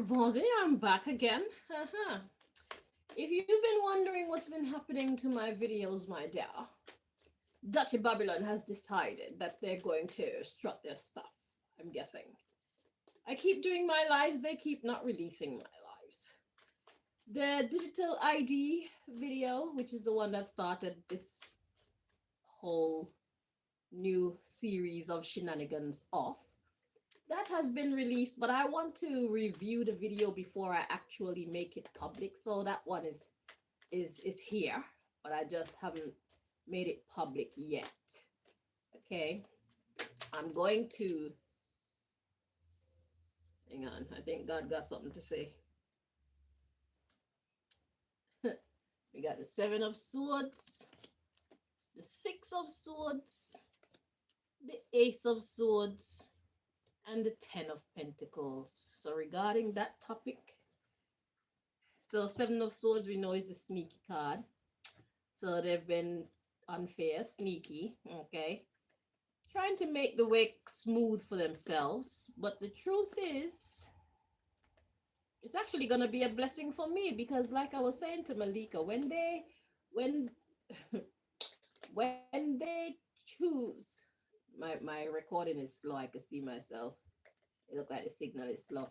Bonzi, I'm back again. If you've been wondering what's been happening to my videos, my dear, Dutchy Babylon has decided that they're going to strut their stuff, I'm guessing. I keep doing my lives, they keep not releasing my lives. The digital ID video, which is the one that started this whole new series of shenanigans off, that has been released, but I want to review the video before I actually make it public. So that one is here, but I just haven't made it public yet. Okay, I'm going to hang on. I think God got something to say. We got the Seven of Swords, the Six of Swords, the Ace of Swords, and the Ten of Pentacles. So regarding that topic, so Seven of Swords we know is the sneaky card. So they've been unfair, sneaky, okay, trying to make the way smooth for themselves. But the truth is, it's actually gonna be a blessing for me because, like I was saying to Malika, when when they choose, my recording is slow. I can see myself. It look like the signal is slow.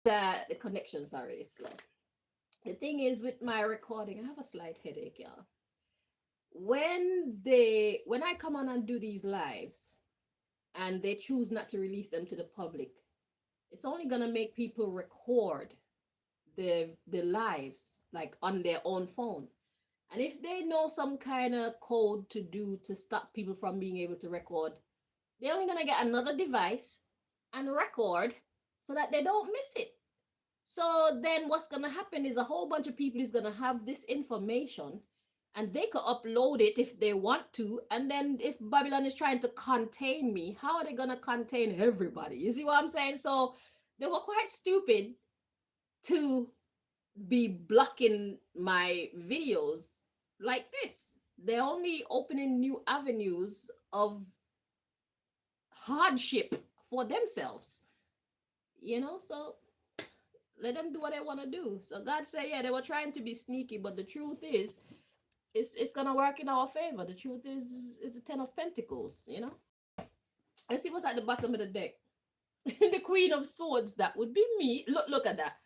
The connections are really slow. The thing is with my recording, I have a slight headache, y'all. When I come on and do these lives and they choose not to release them to the public, it's only gonna make people record the lives like on their own phone. And if they know some kind of code to do to stop people from being able to record, they're only gonna get another device and record so that they don't miss it. So then what's gonna happen is a whole bunch of people is gonna have this information and they could upload it if they want to. And then if Babylon is trying to contain me, how are they gonna contain everybody? You see what I'm saying? So they were quite stupid to be blocking my videos like this. They're only opening new avenues of hardship for themselves, so let them do what they want to do. So God said, yeah, they were trying to be sneaky, but the truth is, it's gonna work in our favor. The truth is the Ten of Pentacles. Let's see what's at the bottom of the deck. The Queen of Swords, that would be me. Look at that.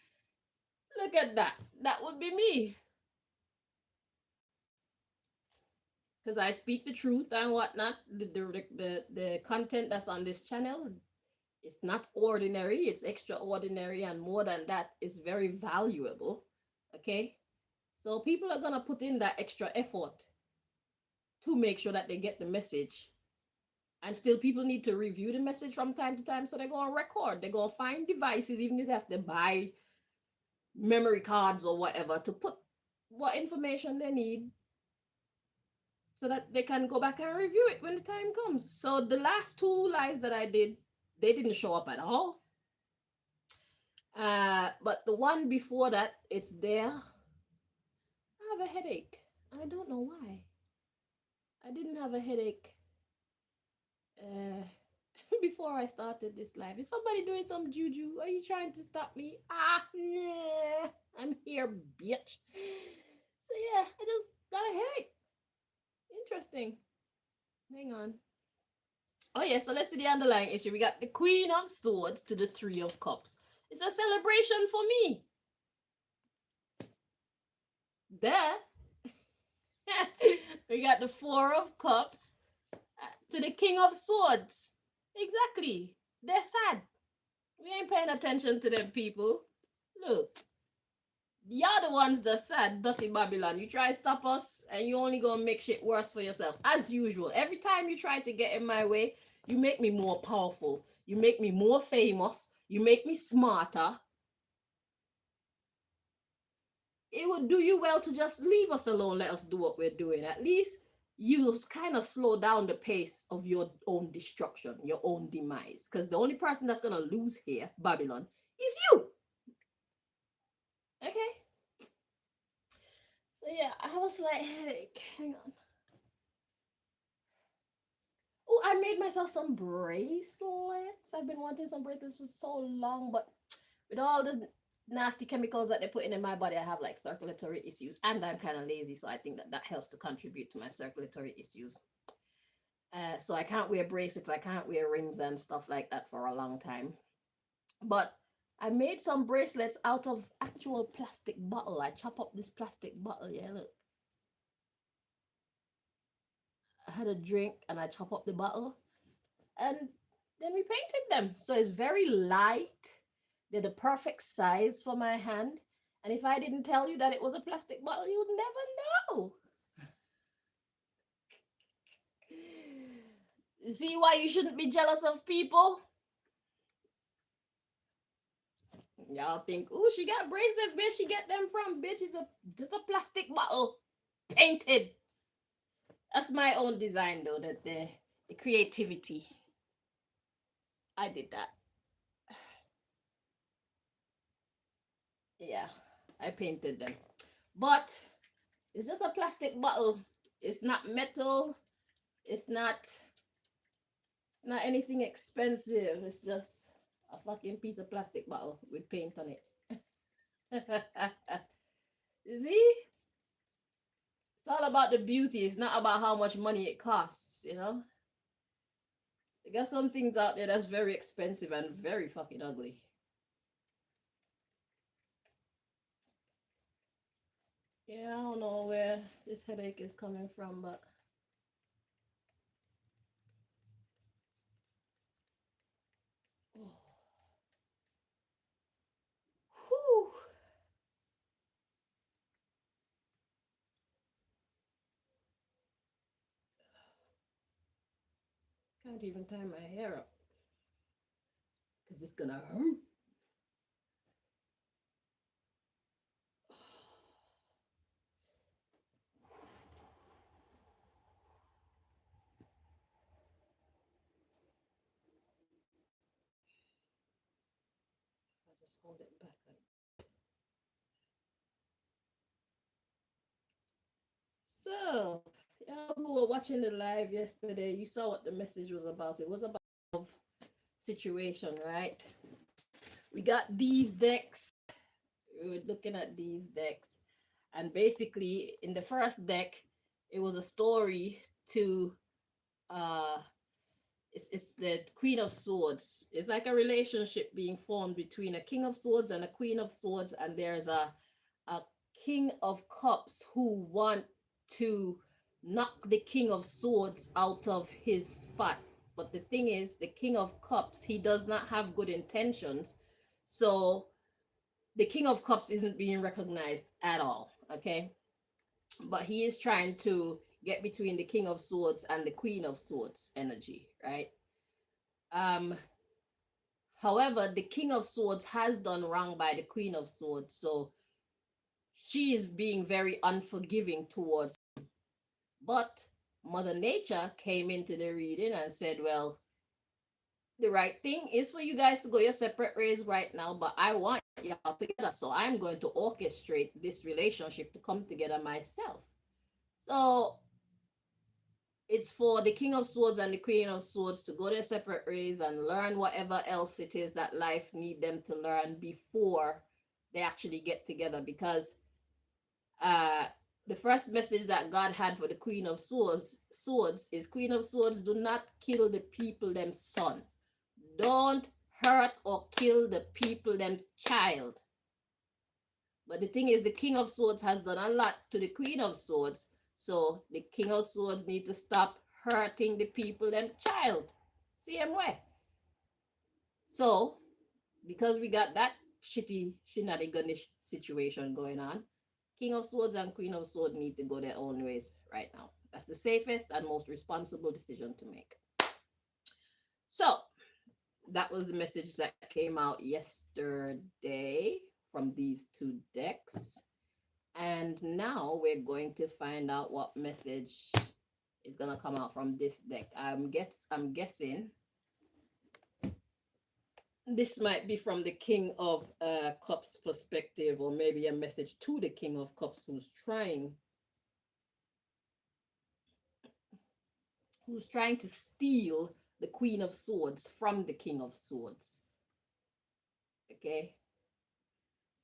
Look at that. That would be me. Because I speak the truth and whatnot. The content that's on this channel, it's not ordinary, it's extraordinary, and more than that, it's very valuable. Okay, so people are gonna put in that extra effort to make sure that they get the message, and still people need to review the message from time to time. So they're gonna record, they're gonna find devices, even if they have to buy memory cards or whatever to put what information they need so that they can go back and review it when the time comes. So the last two lives that I did, they didn't show up at all. But the one before that, it's there. I have a headache. I don't know why. I didn't have a headache before I started this live. Is somebody doing some juju? Are you trying to stop me? Yeah, I'm here, bitch. So yeah, I just got a headache. Interesting. Hang on. Oh yeah, so let's see the underlying issue. We got the Queen of Swords to the Three of Cups. It's a celebration for me. There. We got the Four of Cups to the King of Swords. Exactly. They're sad. We ain't paying attention to them people. Look. You're the ones that sad, dirty Babylon. You try to stop us and you only gonna make shit worse for yourself. As usual. Every time you try to get in my way, you make me more powerful. You make me more famous. You make me smarter. It would do you well to just leave us alone. Let us do what we're doing. At least you'll kind of slow down the pace of your own destruction, your own demise. Because the only person that's going to lose here, Babylon, is you. Okay? So yeah, I have a slight headache. Hang on. Oh, I made myself some bracelets. I've been wanting some bracelets for so long, but with all this nasty chemicals that they're putting in my body, I have like circulatory issues, and I'm kind of lazy, so I think that that helps to contribute to my circulatory issues. So I can't wear bracelets, I can't wear rings and stuff like that for a long time. But I made some bracelets out of actual plastic bottle. I chop up this plastic bottle. Yeah, look. I had a drink and I chop up the bottle, and then we painted them. So it's very light. They're the perfect size for my hand. And if I didn't tell you that it was a plastic bottle, you would never know. See why you shouldn't be jealous of people? Y'all think, oh, she got bracelets. Where she get them from? Bitch, it's just a plastic bottle painted. That's my own design though, that the creativity. I did that. Yeah, I painted them. But it's just a plastic bottle. It's not metal. It's not anything expensive. It's just a fucking piece of plastic bottle with paint on it. See? It's all about the beauty. It's not about how much money it costs, you know? They got some things out there that's very expensive and very fucking ugly. Yeah, I don't know where this headache is coming from, but oh. Whew. Can't even tie my hair up because it's gonna hurt. I just hold it back like. So, y'all who were watching the live yesterday, you saw what the message was about. It was about situation, right? We got these decks. We were looking at these decks, and basically, in the first deck, it was a story to uh it's the Queen of Swords. It's like a relationship being formed between a King of Swords and a Queen of Swords, and there's a King of Cups who want to knock the King of Swords out of his spot. But the thing is, the King of Cups, he does not have good intentions. So the King of Cups isn't being recognized at all. Okay. But he is trying to get between the King of Swords and the Queen of Swords energy, right? Um, However, the King of Swords has done wrong by the Queen of Swords, so she is being very unforgiving towards him. But Mother Nature came into the reading and said, well, the right thing is for you guys to go your separate ways right now, but I want y'all together. So I'm going to orchestrate this relationship to come together myself. So it's for the King of Swords and the Queen of Swords to go their separate ways and learn whatever else it is that life need them to learn before they actually get together. Because uh the first message that God had for the Queen of Swords is, Queen of Swords, do not kill the people them son. Don't hurt or kill the people them child. But the thing is, the King of Swords has done a lot to the Queen of Swords. So the King of Swords need to stop hurting the people them child. Same way. So, because we got that shitty shenanigans situation going on, King of Swords and Queen of Swords need to go their own ways right now. That's the safest and most responsible decision to make. So, that was the message that came out yesterday from these two decks. And now we're going to find out what message is gonna come out from this deck. I'm guessing this might be from the King of Cups perspective, or maybe a message to the King of Cups who's trying to steal the Queen of Swords from the King of Swords. Okay.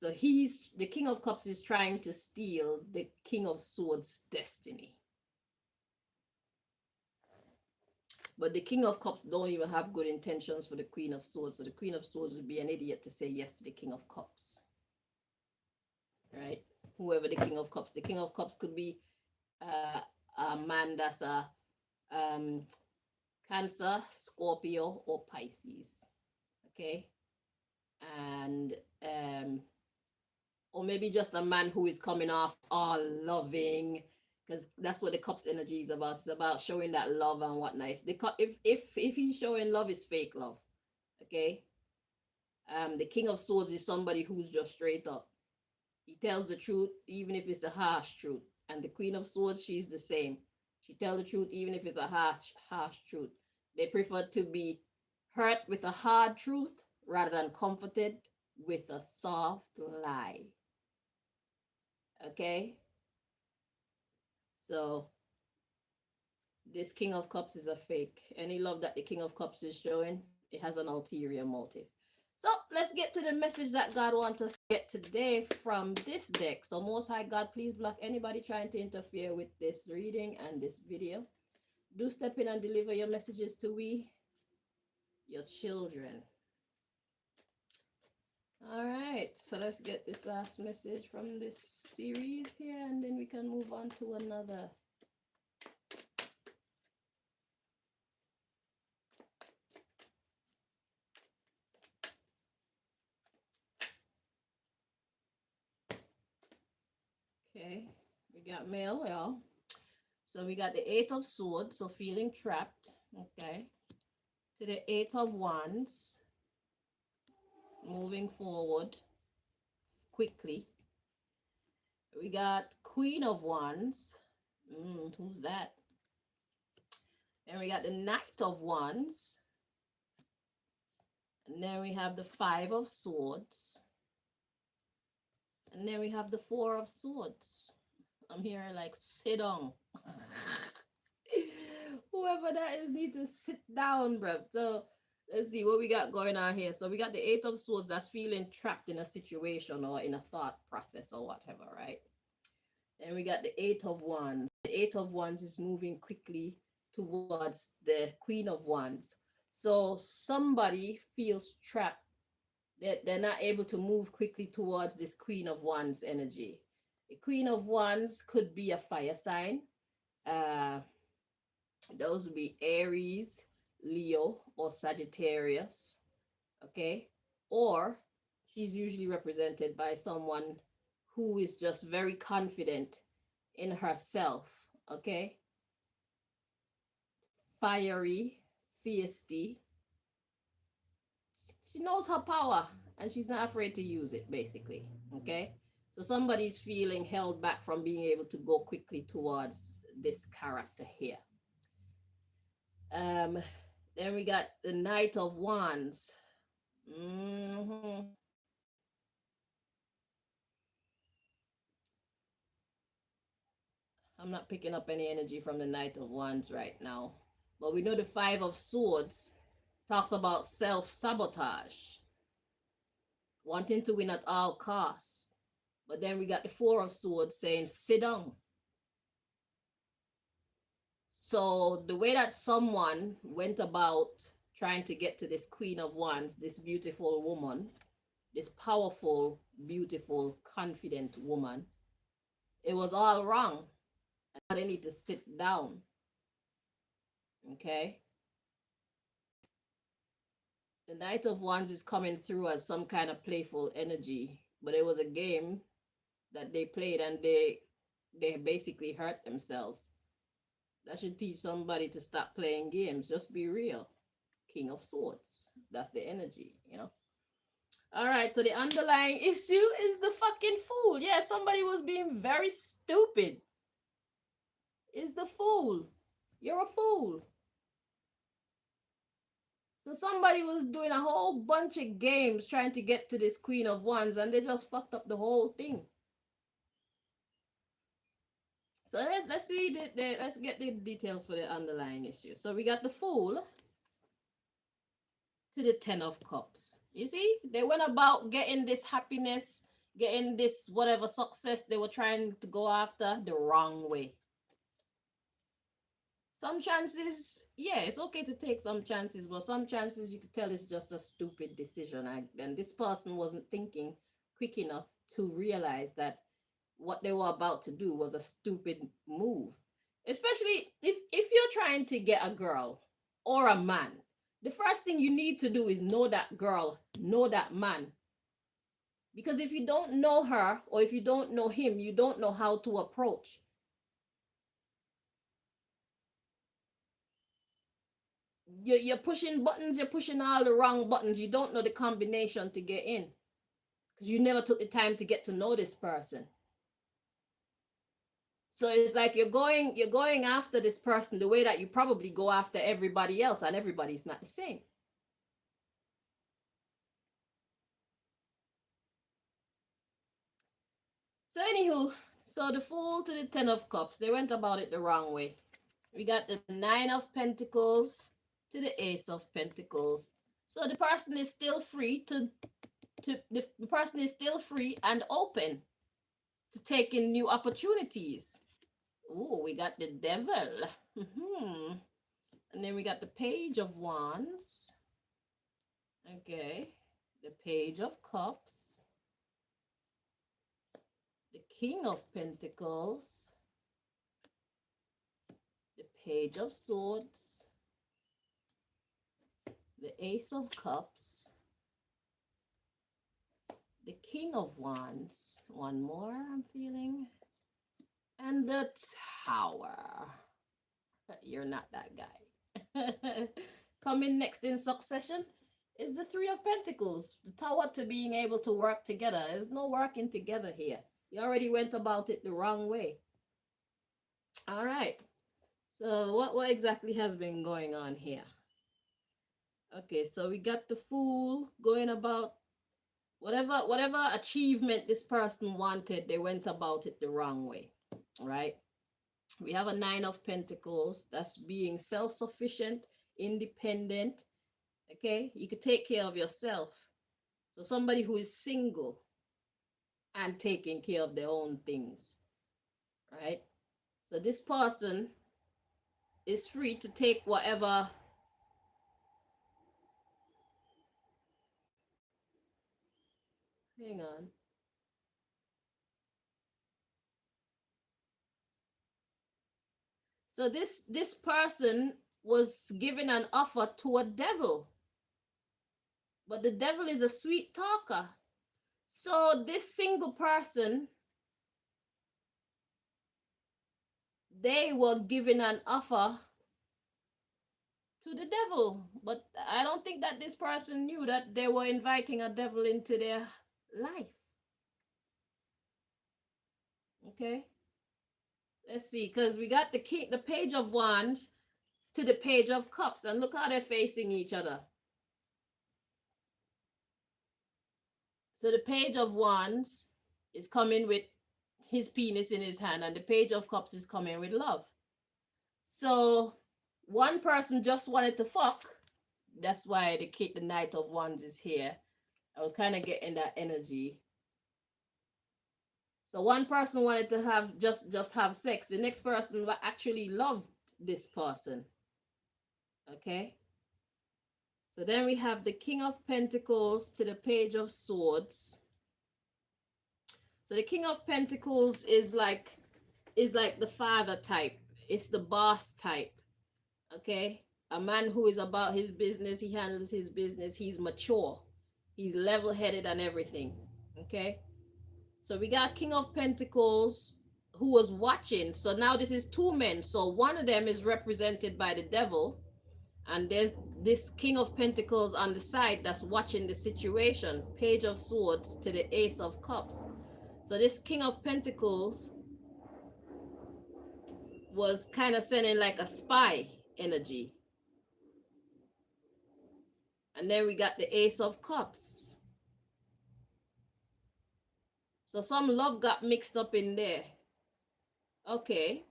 So the King of Cups is trying to steal the King of Swords' destiny. But the King of Cups don't even have good intentions for the Queen of Swords. So the Queen of Swords would be an idiot to say yes to the King of Cups. Right? Whoever the King of Cups. The King of Cups could be a man that's a Cancer, Scorpio, or Pisces. Okay? And or maybe just a man who is coming off all loving, because that's what the cups energy is about. It's about showing that love and whatnot. If he's showing love, is fake love. Okay. The King of Swords is somebody who's just straight up. He tells the truth even if it's a harsh truth. And the Queen of Swords, she's the same. She tells the truth even if it's a harsh truth. They prefer to be hurt with a hard truth rather than comforted with a soft lie. Okay, so this King of Cups is a fake. Any love that the King of Cups is showing, it has an ulterior motive. So let's get to the message that God wants us to get today from this deck. So Most High God, please block anybody trying to interfere with this reading and this video. Do step in and deliver your messages to your children. All right, so let's get this last message from this series here, and then we can move on to another. Okay, we got male, y'all. So we got the Eight of Swords, so feeling trapped. Okay, to the Eight of Wands, moving forward quickly. We got Queen of Wands. Who's that? And we got the Knight of Wands. And then we have the Five of Swords. And then we have the Four of Swords. I'm here like, sit down. Whoever that is need to sit down, bro. So let's see what we got going on here. So we got the Eight of Swords that's feeling trapped in a situation or in a thought process or whatever, right? Then we got the Eight of Wands. The Eight of Wands is moving quickly towards the Queen of Wands. So somebody feels trapped, that they're not able to move quickly towards this Queen of Wands energy. The Queen of Wands could be a fire sign. Those would be Aries, Leo, or Sagittarius. Okay. Or she's usually represented by someone who is just very confident in herself. Okay. Fiery, feisty. She knows her power and she's not afraid to use it, basically. Okay. So somebody's feeling held back from being able to go quickly towards this character here. Then we got the Knight of Wands. I'm not picking up any energy from the Knight of Wands right now. But we know the Five of Swords talks about self-sabotage, wanting to win at all costs. But then we got the Four of Swords saying, sit down. So the way that someone went about trying to get to this Queen of Wands, this beautiful woman, this powerful, beautiful, confident woman, it was all wrong. And they need to sit down. Okay. The Knight of Wands is coming through as some kind of playful energy, but it was a game that they played and they basically hurt themselves. That should teach somebody to stop playing games. Just be real. King of Swords. That's the energy, you know. All right, so the underlying issue is the fucking fool. Yeah, somebody was being very stupid. Is the fool. You're a fool. So somebody was doing a whole bunch of games trying to get to this Queen of Wands and they just fucked up the whole thing. So let's see let's get the details for the underlying issue. So we got the Fool to the Ten of Cups. You see, they went about getting this happiness getting this whatever success they were trying to go after the wrong way. Some chances, yeah, it's okay to take some chances, but some chances you could tell it's just a stupid decision. And this person wasn't thinking quick enough to realize that what they were about to do was a stupid move. Especially if you're trying to get a girl or a man, the first thing you need to do is know that girl, know that man. Because if you don't know her or if you don't know him, you don't know how to approach. You're pushing buttons, you're pushing all the wrong buttons. You don't know the combination to get in because you never took the time to get to know this person. So it's like you're going after this person the way that you probably go after everybody else, and everybody's not the same. So anywho, so the Fool to the Ten of Cups, they went about it the wrong way. We got the Nine of Pentacles to the Ace of Pentacles. So the person is still free the person is still free and open to take in new opportunities. Oh, we got the Devil. And then we got the Page of Wands. Okay. The Page of Cups. The King of Pentacles. The Page of Swords. The Ace of Cups. The King of Wands. One more, I'm feeling. And the Tower. You're not that guy. Coming next in succession is the Three of Pentacles. The Tower to being able to work together. There's no working together here. You already went about it the wrong way. All right. So what exactly has been going on here? Okay, so we got the Fool going about whatever achievement this person wanted, they went about it the wrong way, right? We have a Nine of Pentacles. That's being self-sufficient, independent. Okay, you could take care of yourself. So somebody who is single and taking care of their own things, right? So this person is free to take whatever. Hang on. So this person was given an offer to a devil, but the devil is a sweet talker. So this single person, they were given an offer to the devil, but I don't think that this person knew that they were inviting a devil into their life. Okay, let's see, because we got the Page of Wands to the Page of Cups, and look how they're facing each other. So the Page of Wands is coming with his penis in his hand, and the Page of Cups is coming with love. So one person just wanted to fuck. That's why the Knight of Wands is here. I was kind of getting that energy. So one person wanted to have just have sex. The next person actually loved this person. Okay. So then we have the King of Pentacles to the Page of Swords. So the King of Pentacles is like the father type. It's the boss type. Okay. A man who is about his business. He handles his business. He's mature. He's level-headed and everything. Okay. So we got King of Pentacles who was watching. So now this is two men. So one of them is represented by the devil. And there's this King of Pentacles on the side that's watching the situation. Page of Swords to the Ace of Cups. So this King of Pentacles was kind of sending like a spy energy. And then we got the Ace of Cups. So some love got mixed up in there. Okay.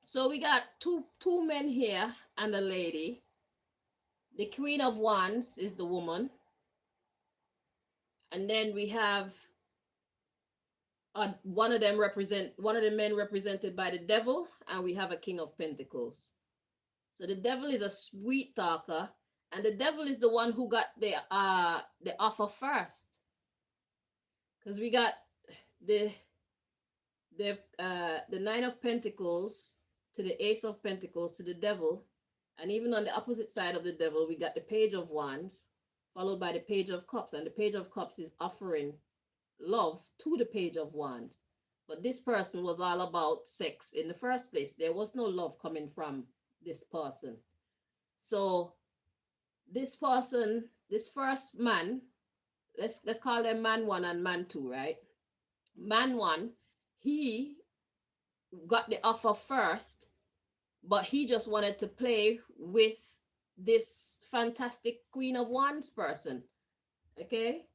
So we got two men here and a lady. The Queen of Wands is the woman. And then we have one of the men represented by the devil, and we have a king of pentacles. So the devil is a sweet talker, and the devil is the one who got the offer first, because we got the the nine of pentacles to the ace of pentacles to the devil, and even on the opposite side of the devil we got the page of wands followed by the page of cups, and the page of cups is offering love to the page of wands. But this person was all about sex in the first place. There was no love coming from this person. So this person, this first man, let's call them man one and man two, right? Man one, he got the offer first, but he just wanted to play with this fantastic queen of wands person. Okay,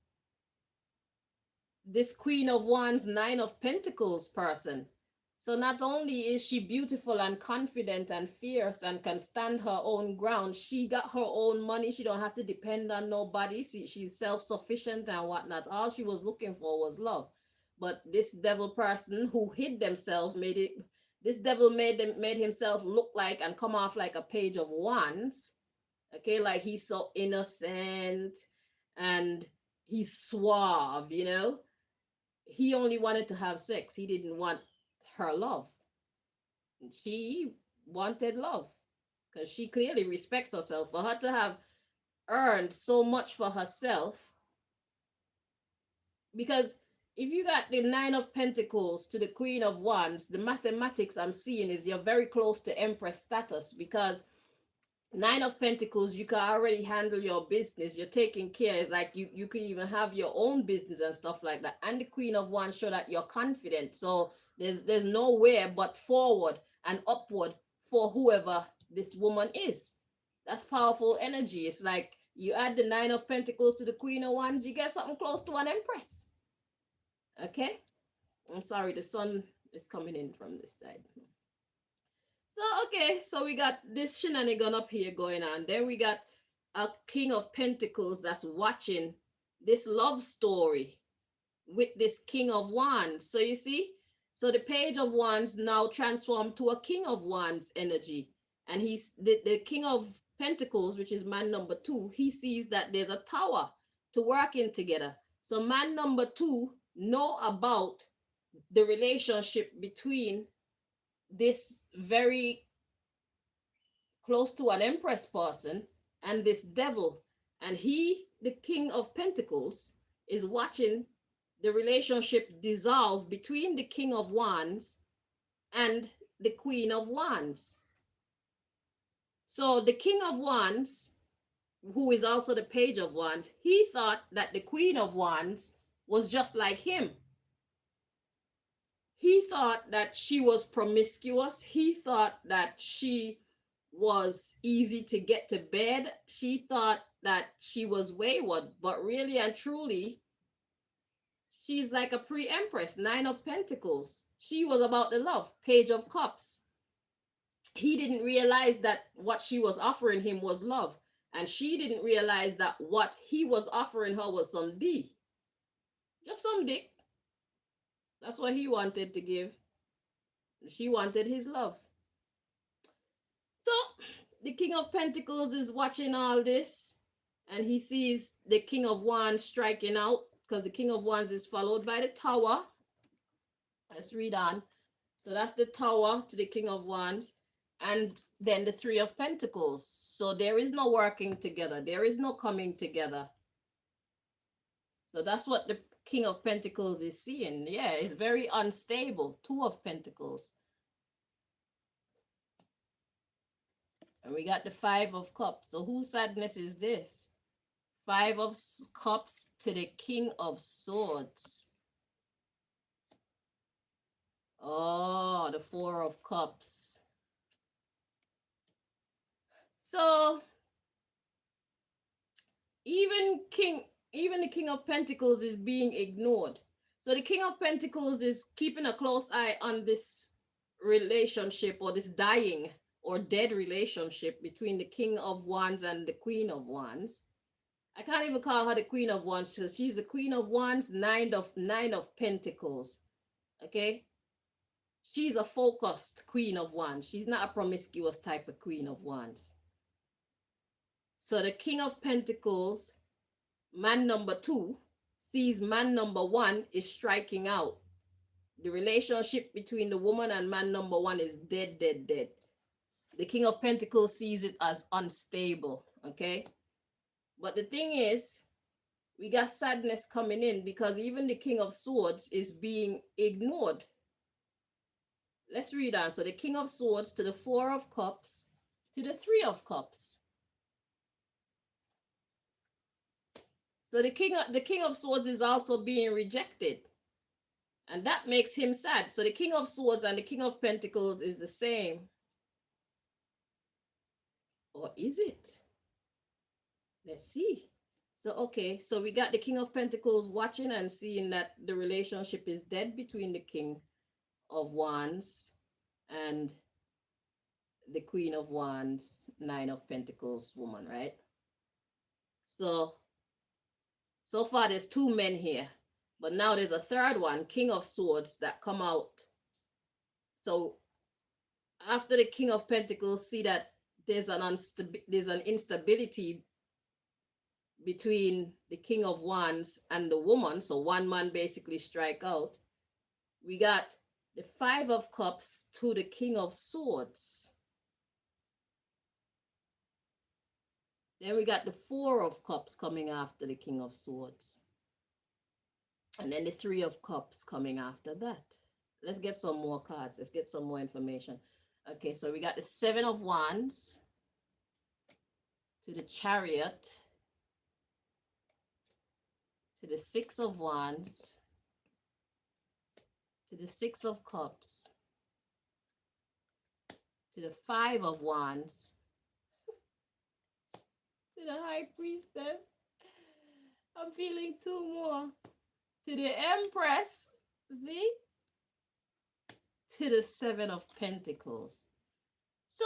this queen of wands, nine of pentacles person. So not only is she beautiful and confident and fierce and can stand her own ground, she got her own money. She don't have to depend on nobody. She's self-sufficient and whatnot. All she was looking for was love. But this devil person who hid themselves this devil made himself look like and come off like a page of wands. Okay, like he's so innocent and he's suave, you know. He only wanted to have sex. He didn't want her love. She wanted love because she clearly respects herself. For her to have earned so much for herself, because if you got the nine of pentacles to the queen of wands, the mathematics I'm seeing is you're very close to empress status, because nine of pentacles, you can already handle your business, you're taking care. It's like you can even have your own business and stuff like that. And the queen of wands show that you're confident. So there's nowhere but forward and upward for whoever this woman is. That's powerful energy. It's like you add the nine of pentacles to the queen of wands, you get something close to an empress. Okay, I'm sorry, the sun is coming in from this side. So okay, so we got this shenanigan up here going on. Then we got a king of pentacles that's watching this love story with this king of wands. So you see, so the page of wands now transformed to a king of wands energy, and he's the king of pentacles, which is man number two. He sees that there's a tower to work in together. So man number two know about the relationship between this very close to an empress person and this devil, and he, the king of pentacles, is watching the relationship dissolve between the king of wands and the queen of wands. So the king of wands, who is also the page of wands, he thought that the queen of wands was just like him. He thought that she was promiscuous. He thought that she was easy to get to bed. She thought that she was wayward, but really and truly, she's like a pre-empress, nine of pentacles. She was about the love, page of cups. He didn't realize that what she was offering him was love, and she didn't realize that what he was offering her was some D, just some dick. That's what he wanted to give. She wanted his love. So the king of pentacles is watching all this, and he sees the king of wands striking out, because the king of wands is followed by the tower. Let's read on. So that's the tower to the king of wands, and then the three of pentacles. So there is no working together, there is no coming together. So that's what the king of pentacles is seeing. Yeah, it's very unstable. Two of pentacles. And we got the five of cups. So whose sadness is this? Five of cups to the king of swords. Oh, the four of cups. So even the king of pentacles is being ignored. So the king of pentacles is keeping a close eye on this relationship, or this dying or dead relationship between the king of wands and the queen of wands. I can't even call her the queen of wands because she's the queen of wands, nine of pentacles. Okay. She's a focused Queen of Wands. She's not a promiscuous type of Queen of Wands. So the King of Pentacles, man number 2, sees man number 1 is striking out. The relationship between the woman and man number 1 is dead, dead, dead. The King of Pentacles sees it as unstable, okay? But the thing is, we got sadness coming in because even the King of Swords is being ignored. Let's read on. So the King of Swords to the 4 of Cups to the 3 of Cups. So the King of Swords is also being rejected. And that makes him sad. So the King of Swords and the King of Pentacles is the same. Or is it? Let's see. So, okay. So we got the King of Pentacles watching and seeing that the relationship is dead between the King of Wands and the Queen of Wands, 9 of Pentacles woman, right? So far there's 2 men here. But now there's a third one, King of Swords, that come out. So after the King of Pentacles see that there's an instability between the King of Wands and the woman, so one man basically strike out, we got the 5 of Cups to the King of Swords. Then we got the 4 of Cups coming after the King of Swords. And then the 3 of Cups coming after that. Let's get some more cards. Let's get some more information. Okay, so we got the 7 of Wands to the Chariot, to the 6 of Wands, to the 6 of Cups, to the 5 of Wands, to the High Priestess. I'm feeling 2 more. To the Empress, see? To the 7 of Pentacles. So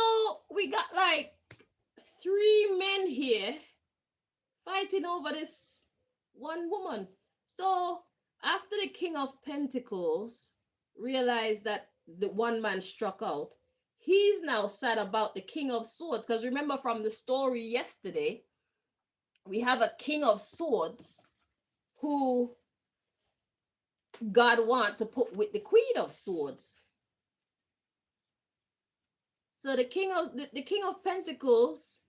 we got like 3 men here fighting over this one woman. So after the King of Pentacles realized that the one man struck out, he's now sad about the King of Swords. Because remember from the story yesterday, we have a King of Swords who God want to put with the Queen of Swords. So the King of Pentacles,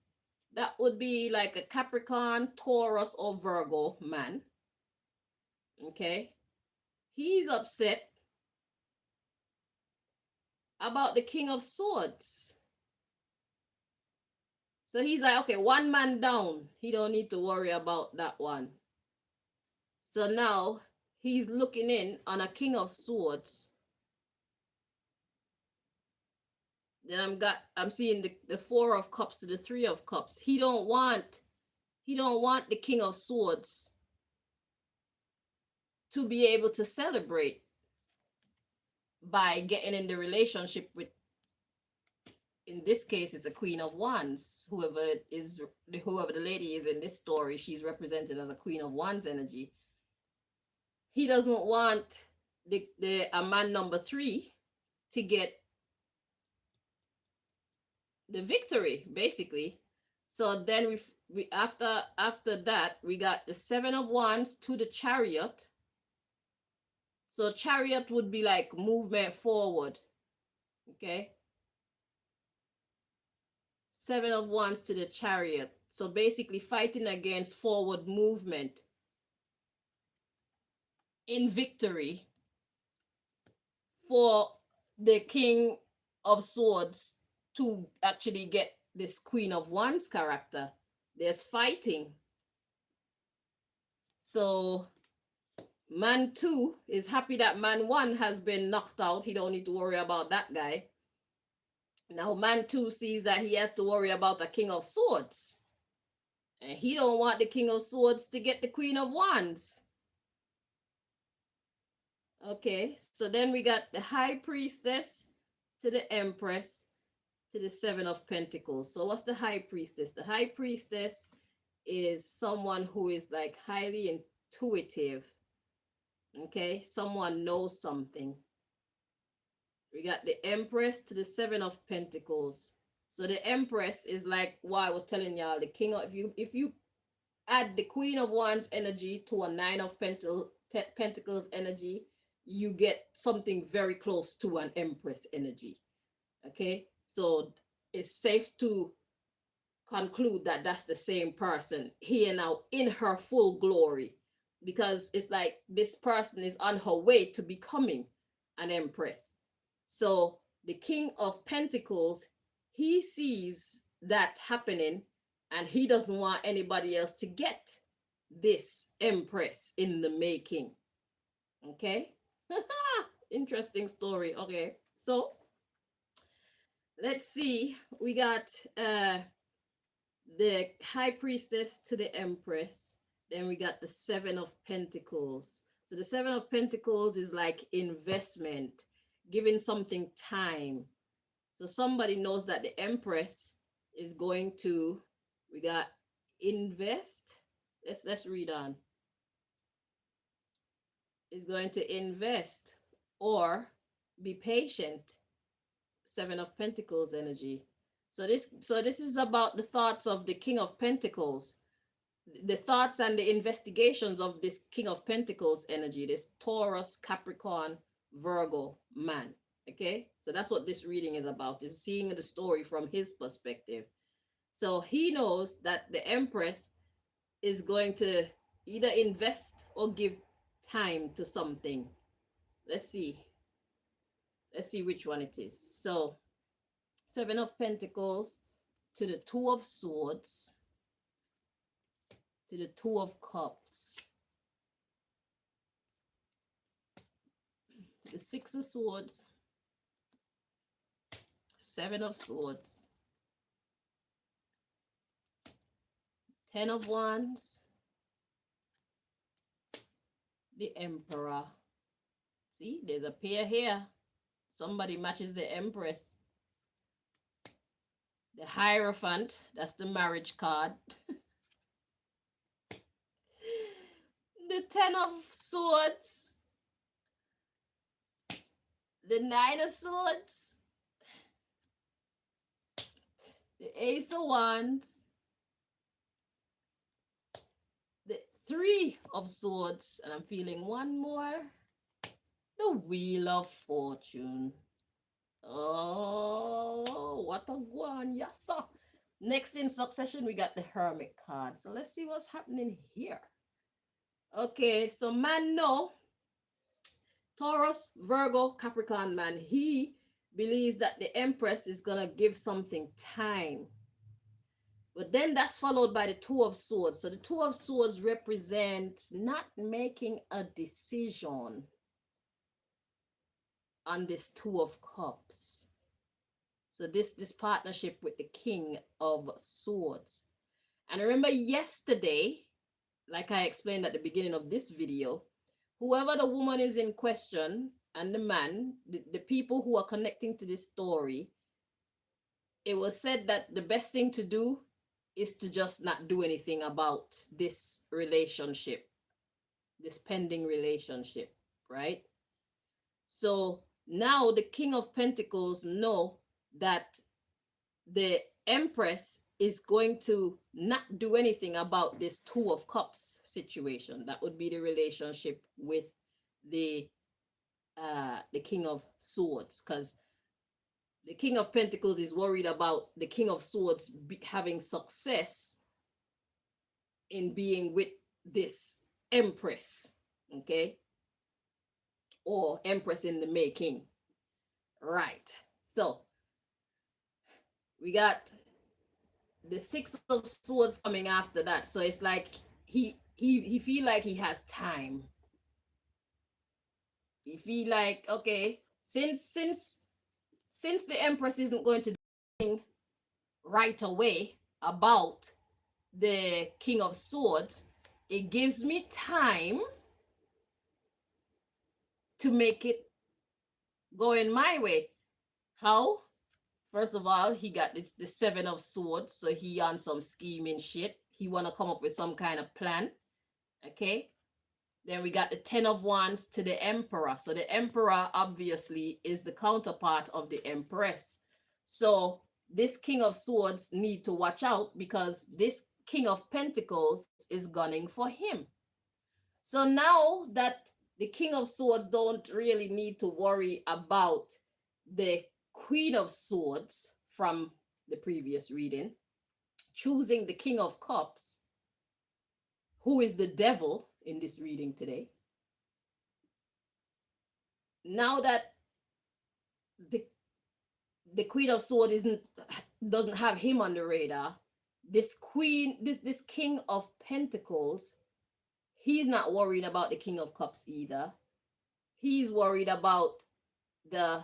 that would be like a Capricorn, Taurus, or Virgo man. Okay. He's upset about the King of Swords. So he's like, okay, one man down. He don't need to worry about that one. So now he's looking in on a King of Swords. Then I'm seeing the 4 of Cups to the 3 of Cups. He don't want the King of Swords to be able to celebrate by getting in the relationship with, in this case, it's a Queen of Wands. Whoever the lady is in this story, she's represented as a Queen of Wands energy. He doesn't want a man number 3 to get the victory, basically. So then we after that we got the 7 of Wands to the Chariot. So Chariot would be like movement forward. Okay. 7 of Wands to the Chariot. So basically fighting against forward movement in victory for the King of Swords to actually get this Queen of Wands character. There's fighting. So man 2 is happy that man 1 has been knocked out. He don't need to worry about that guy. Now man 2 sees that he has to worry about the King of Swords. And he don't want the King of Swords to get the Queen of Wands. Okay, so then we got the High Priestess to the Empress to the 7 of Pentacles. So what's the High Priestess? The High Priestess is someone who is like highly intuitive. Okay, someone knows something. We got the Empress to the Seven of Pentacles. So the Empress is like what I was telling y'all. The King of, if you add the Queen of Wands energy to a Nine of Pentacles energy, you get something very close to an Empress energy. Okay, so it's safe to conclude that that's the same person here now in her full glory, because it's like this person is on her way to becoming an Empress. So the King of Pentacles, he sees that happening and he doesn't want anybody else to get this Empress in the making. Okay. Interesting story. Okay, so let's see. We got the High Priestess to the Empress. Then we got the Seven of Pentacles. So the Seven of Pentacles is like investment, giving something time. So somebody knows that the Empress is going to, we got invest. Let's read on. Is going to invest or be patient. Seven of Pentacles energy. So this is about the thoughts of the King of Pentacles, the thoughts and the investigations of this King of Pentacles energy, this Taurus, Capricorn, Virgo man. Okay, so that's what this reading is about, is seeing the story from his perspective. So he knows that the Empress is going to either invest or give time to something. Let's see which one it is. So Seven of Pentacles to the Two of Swords, to the Two of Cups, to the Six of Swords, Seven of Swords, Ten of Wands, the Emperor. See, there's a pair here. Somebody matches the Empress. The Hierophant, that's the marriage card. The Ten of Swords, the Nine of Swords, the Ace of Wands, the Three of Swords, and I'm feeling one more, the Wheel of Fortune. Oh, what a guan, yes sir. Next in succession, we got the Hermit card. So let's see what's happening here. Okay, so man, no, Taurus, Virgo, Capricorn man, he believes that the Empress is gonna give something time. But then that's followed by the Two of Swords. So the Two of Swords represents not making a decision on this Two of Cups. So this partnership with the King of Swords. And remember yesterday, like I explained at the beginning of this video, whoever the woman is in question and the man, the people who are connecting to this story, it was said that the best thing to do is to just not do anything about this relationship, this pending relationship, right? So now the King of Pentacles know that the Empress is going to not do anything about this Two of Cups situation. That would be the relationship with the King of Swords, because the King of Pentacles is worried about the King of Swords having success in being with this Empress, okay? Or Empress in the making. Right. So we got the Six of Swords coming after that. So it's like he feel like he has time. He feel like, okay, since the Empress isn't going to do anything right away about the King of Swords, it gives me time to make it go in my way. How? First of all, he got the Seven of Swords, so he on some scheming shit. He want to come up with some kind of plan, okay? Then we got the Ten of Wands to the Emperor. So the Emperor obviously is the counterpart of the Empress. So this King of Swords need to watch out because this King of Pentacles is gunning for him. So now that the King of Swords don't really need to worry about the Queen of Swords from the previous reading, choosing the King of Cups, who is the devil in this reading today. Now that the Queen of Swords doesn't have him on the radar, this King of Pentacles, he's not worrying about the King of Cups either. He's worried about the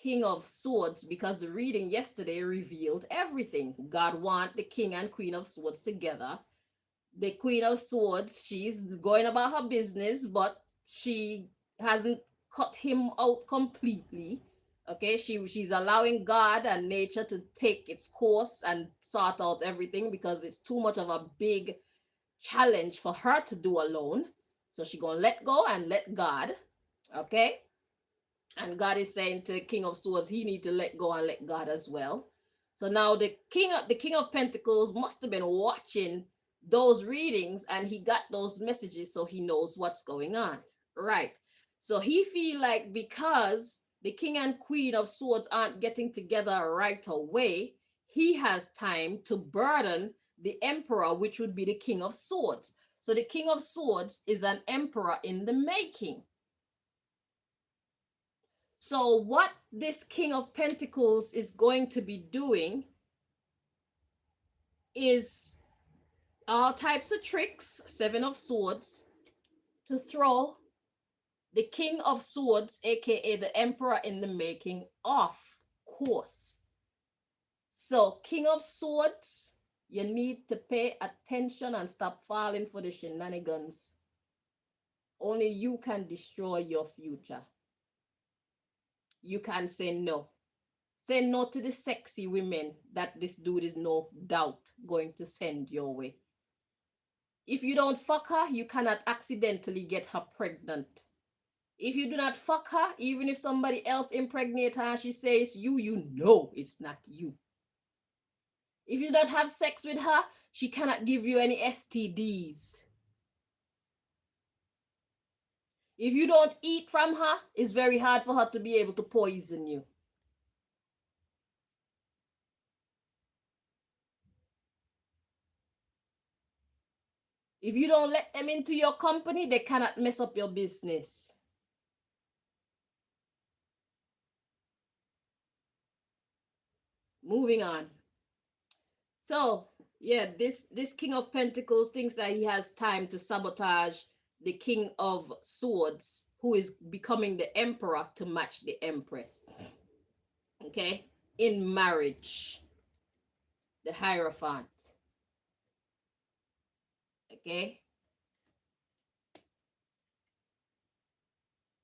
King of Swords because the reading yesterday revealed everything. God wants the King and Queen of Swords together. The Queen of Swords, she's going about her business, but she hasn't cut him out completely. Okay, she's allowing God and nature to take its course and sort out everything because it's too much of a big challenge for her to do alone. So she's gonna let go and let God. Okay, and God is saying to King of Swords, he need to let go and let God as well. So now the King of Pentacles must have been watching those readings and he got those messages, so he knows what's going on, right? So he feel like because the King and Queen of Swords aren't getting together right away, he has time to burden the Emperor, which would be the King of Swords. So the King of Swords is an emperor in the making. So what this King of Pentacles is going to be doing is all types of tricks, Seven of Swords, to throw the King of Swords, aka the Emperor in the making, off course. So King of Swords, you need to pay attention and stop falling for the shenanigans. Only you can destroy your future. You can say no. Say no to the sexy women that this dude is no doubt going to send your way. If you don't fuck her, you cannot accidentally get her pregnant. If you do not fuck her, even if somebody else impregnate her and she says you know it's not you. If you don't have sex with her, she cannot give you any STDs. If you don't eat from her, it's very hard for her to be able to poison you. If you don't let them into your company, they cannot mess up your business. Moving on. So, yeah, this King of Pentacles thinks that he has time to sabotage the King of Swords, who is becoming the Emperor to match the Empress. Okay? In marriage. The Hierophant. Okay?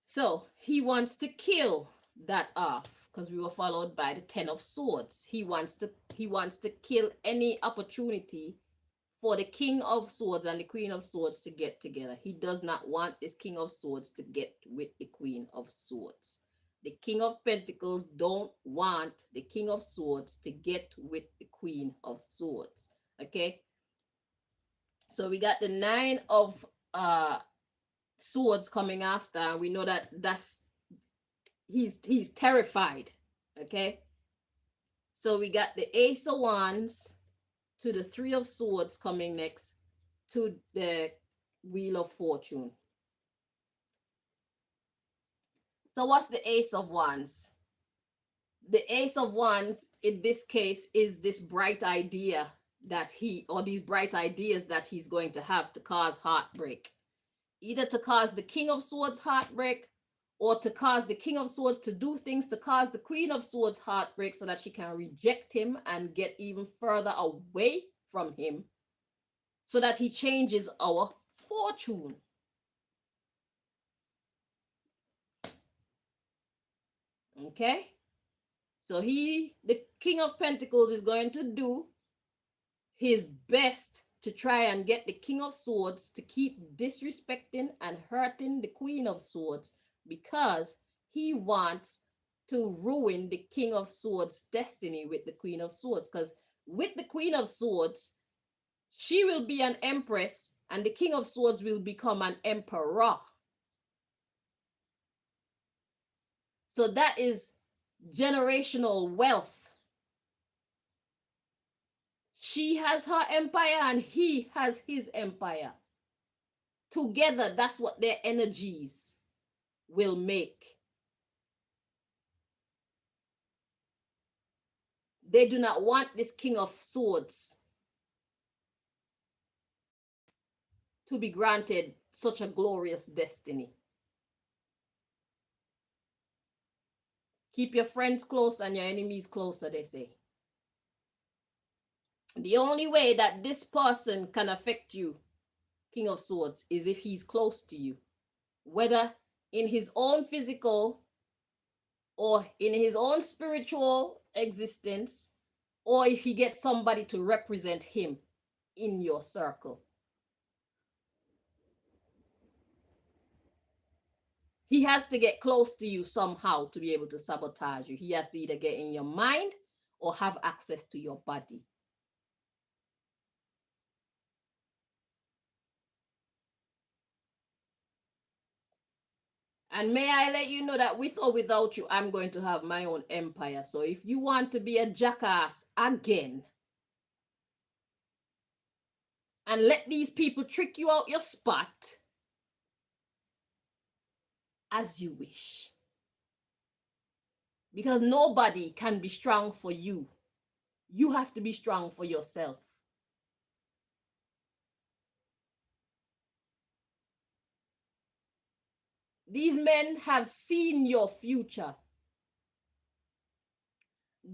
So, he wants to kill that off because we were followed by the Ten of Swords. He wants to kill any opportunity for the King of Swords and the Queen of Swords to get together. He does not want this King of Swords to get with the Queen of Swords. The King of Pentacles don't want the King of Swords to get with the Queen of Swords. Okay? So we got the Nine of Swords coming after. We know that he's terrified. Okay? So we got the Ace of Wands to the Three of Swords coming next to the Wheel of Fortune. So what's the Ace of Wands? The Ace of Wands in this case is this bright idea that these bright ideas that he's going to have to cause heartbreak. Either to cause the King of Swords heartbreak or to cause the King of Swords to do things to cause the Queen of Swords heartbreak so that she can reject him and get even further away from him so that he changes our fortune. Okay? So the King of Pentacles, is going to do his best to try and get the King of Swords to keep disrespecting and hurting the Queen of Swords because he wants to ruin the King of Swords' destiny with the Queen of Swords. Because with the Queen of Swords, she will be an empress and the King of Swords will become an emperor. So that is generational wealth. She has her empire and he has his empire. Together, that's what their energies will make. They do not want this King of Swords to be granted such a glorious destiny. Keep your friends close and your enemies closer, they say. The only way that this person can affect you, King of Swords, is if he's close to you. Whether in his own physical or in his own spiritual existence, or if he gets somebody to represent him in your circle. He has to get close to you somehow to be able to sabotage you. He has to either get in your mind or have access to your body. And may I let you know that with or without you, I'm going to have my own empire. So if you want to be a jackass again and let these people trick you out your spot, as you wish. Because nobody can be strong for you. You have to be strong for yourself. These men have seen your future.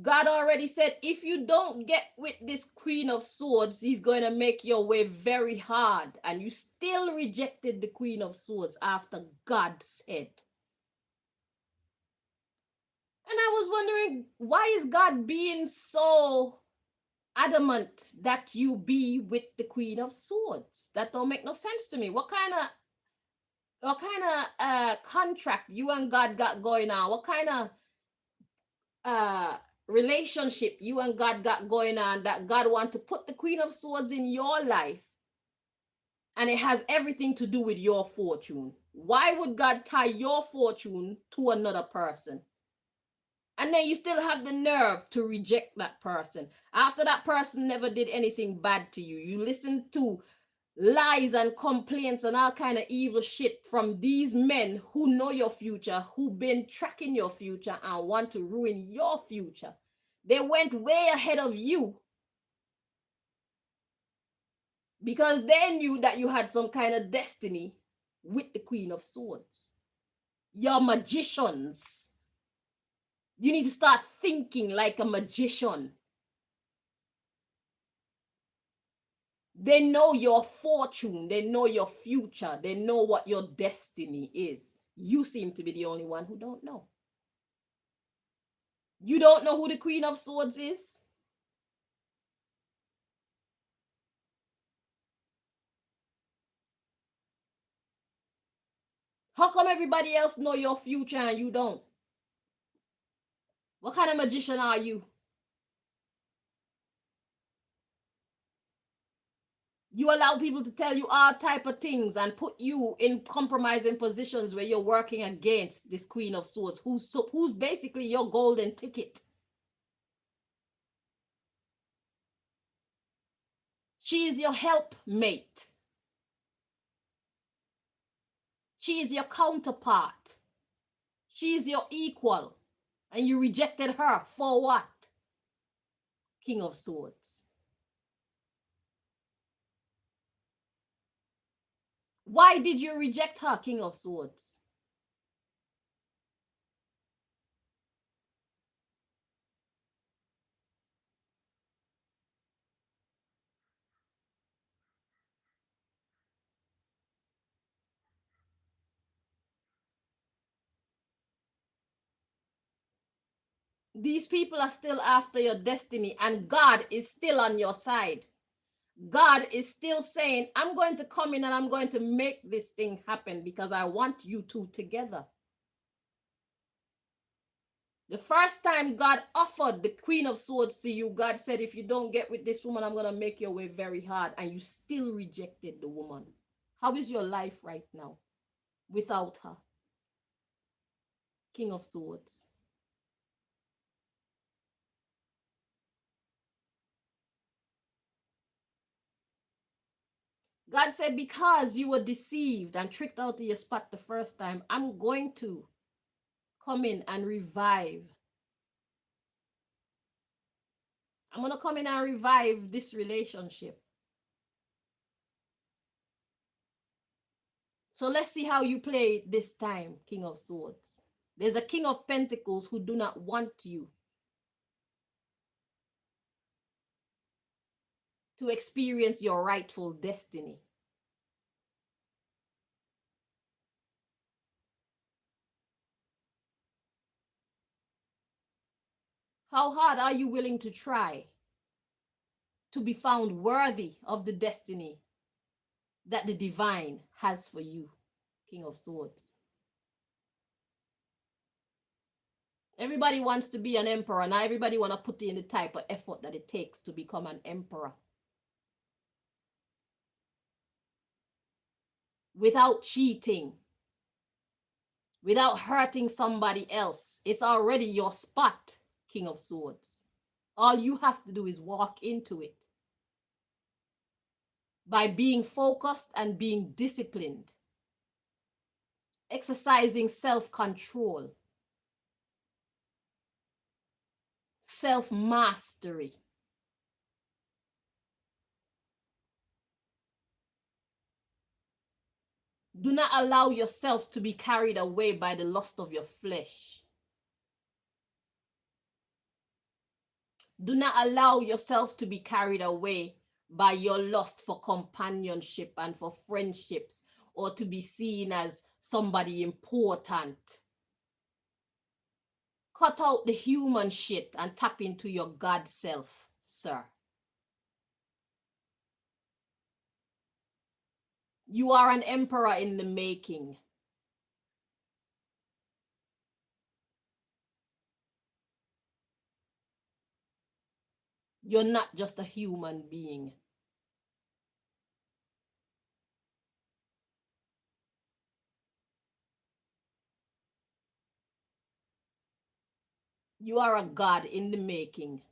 God already said, if you don't get with this Queen of Swords, he's going to make your way very hard. And you still rejected the Queen of Swords after God said. And I was wondering, why is God being so adamant that you be with the Queen of Swords? That don't make no sense to me. What kind of contract you and God got going on? What kind of relationship you and God got going on that God want to put the Queen of Swords in your life, and it has everything to do with your fortune? Why would God tie your fortune to another person? And then you still have the nerve to reject that person after that person never did anything bad to you. You listen to lies and complaints and all kind of evil shit from these men who know your future, who been tracking your future and want to ruin your future. They went way ahead of you because they knew that you had some kind of destiny with the Queen of Swords. You're magicians. You need to start thinking like a magician. They know your fortune. They know your future. They know what your destiny is. You seem to be the only one who don't know. You don't know who the Queen of Swords is? How come everybody else know your future and you don't? What kind of magician are you? You allow people to tell you all type of things and put you in compromising positions where you're working against this Queen of Swords, who's basically your golden ticket. She is your helpmate. She is your counterpart. She is your equal. And you rejected her for what? King of Swords. Why did you reject her, King of Swords? These people are still after your destiny and God is still on your side. God is still saying, I'm going to come in and I'm going to make this thing happen because I want you two together. The first time God offered the Queen of Swords to you, God said, if you don't get with this woman, I'm going to make your way very hard. And you still rejected the woman. How is your life right now without her? King of Swords. God said, because you were deceived and tricked out of your spot the first time, I'm going to come in and revive. I'm going to come in and revive this relationship. So let's see how you play this time, King of Swords. There's a King of Pentacles who do not want you to experience your rightful destiny. How hard are you willing to try to be found worthy of the destiny that the divine has for you, King of Swords? Everybody wants to be an emperor. Now everybody want to put in the type of effort that it takes to become an emperor. Without cheating, without hurting somebody else. It's already your spot, King of Swords. All you have to do is walk into it by being focused and being disciplined, exercising self-control, self-mastery. Do not allow yourself to be carried away by the lust of your flesh. Do not allow yourself to be carried away by your lust for companionship and for friendships, or to be seen as somebody important. Cut out the human shit and tap into your God self, sir. You are an emperor in the making. You're not just a human being. You are a god in the making,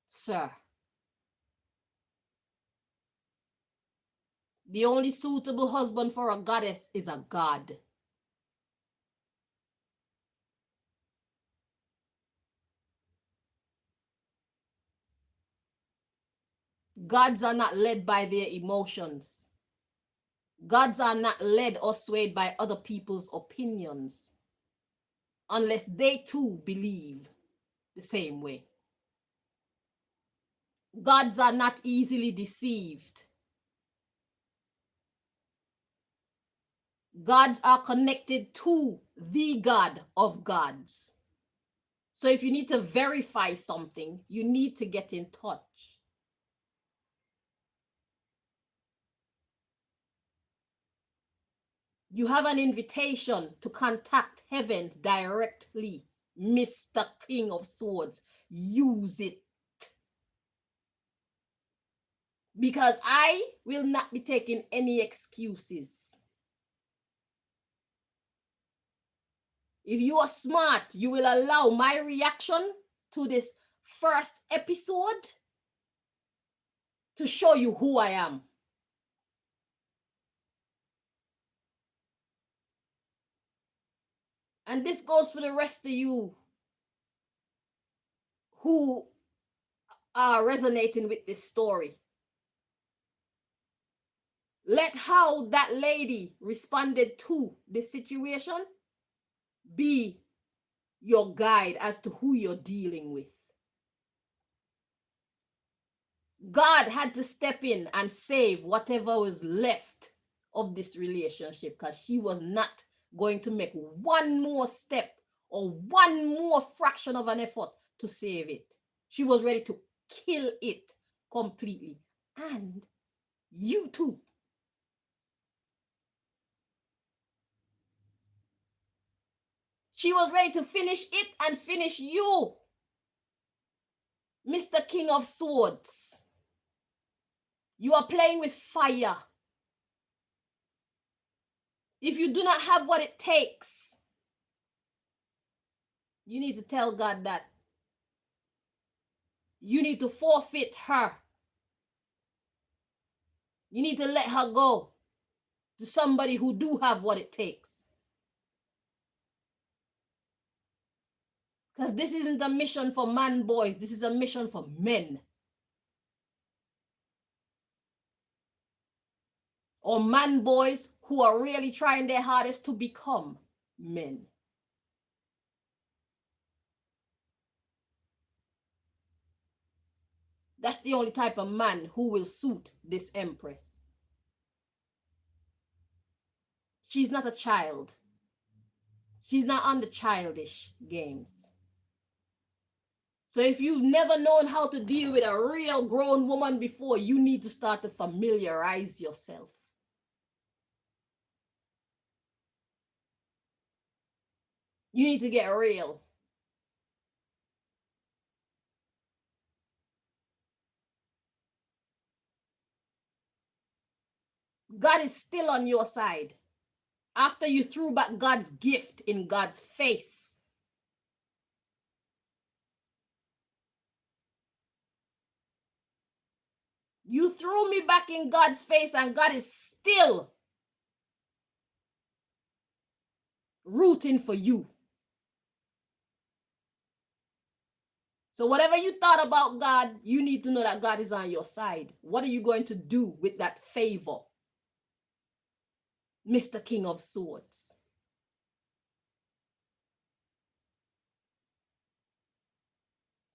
sir. The only suitable husband for a goddess is a god. Gods are not led by their emotions. Gods are not led or swayed by other people's opinions, unless they too believe the same way. Gods are not easily deceived. Gods are connected to the God of gods. So if you need to verify something, you need to get in touch. You have an invitation to contact heaven directly, Mr. King of Swords. Use it. Because I will not be taking any excuses. If you are smart, you will allow my reaction to this first episode to show you who I am. And this goes for the rest of you who are resonating with this story. Let how that lady responded to the situation be your guide as to who you're dealing with. God had to step in and save whatever was left of this relationship, because she was not going to make one more step or one more fraction of an effort to save it. She was ready to kill it completely. and you too. She was ready to finish it and finish you, Mr. King of Swords. You are playing with fire. If you do not have what it takes, you need to tell God that. You need to forfeit her. You need to let her go to somebody who do have what it takes. Because this isn't a mission for man boys. This is a mission for men. Or man boys who are really trying their hardest to become men. That's the only type of man who will suit this empress. She's not a child. She's not on the childish games. So if you've never known how to deal with a real grown woman before, you need to start to familiarize yourself. You need to get real. God is still on your side. After you threw back God's gift in God's face. You threw me back in God's face and God is still rooting for you. So whatever you thought about God, you need to know that God is on your side. What are you going to do with that favor, Mr. King of Swords?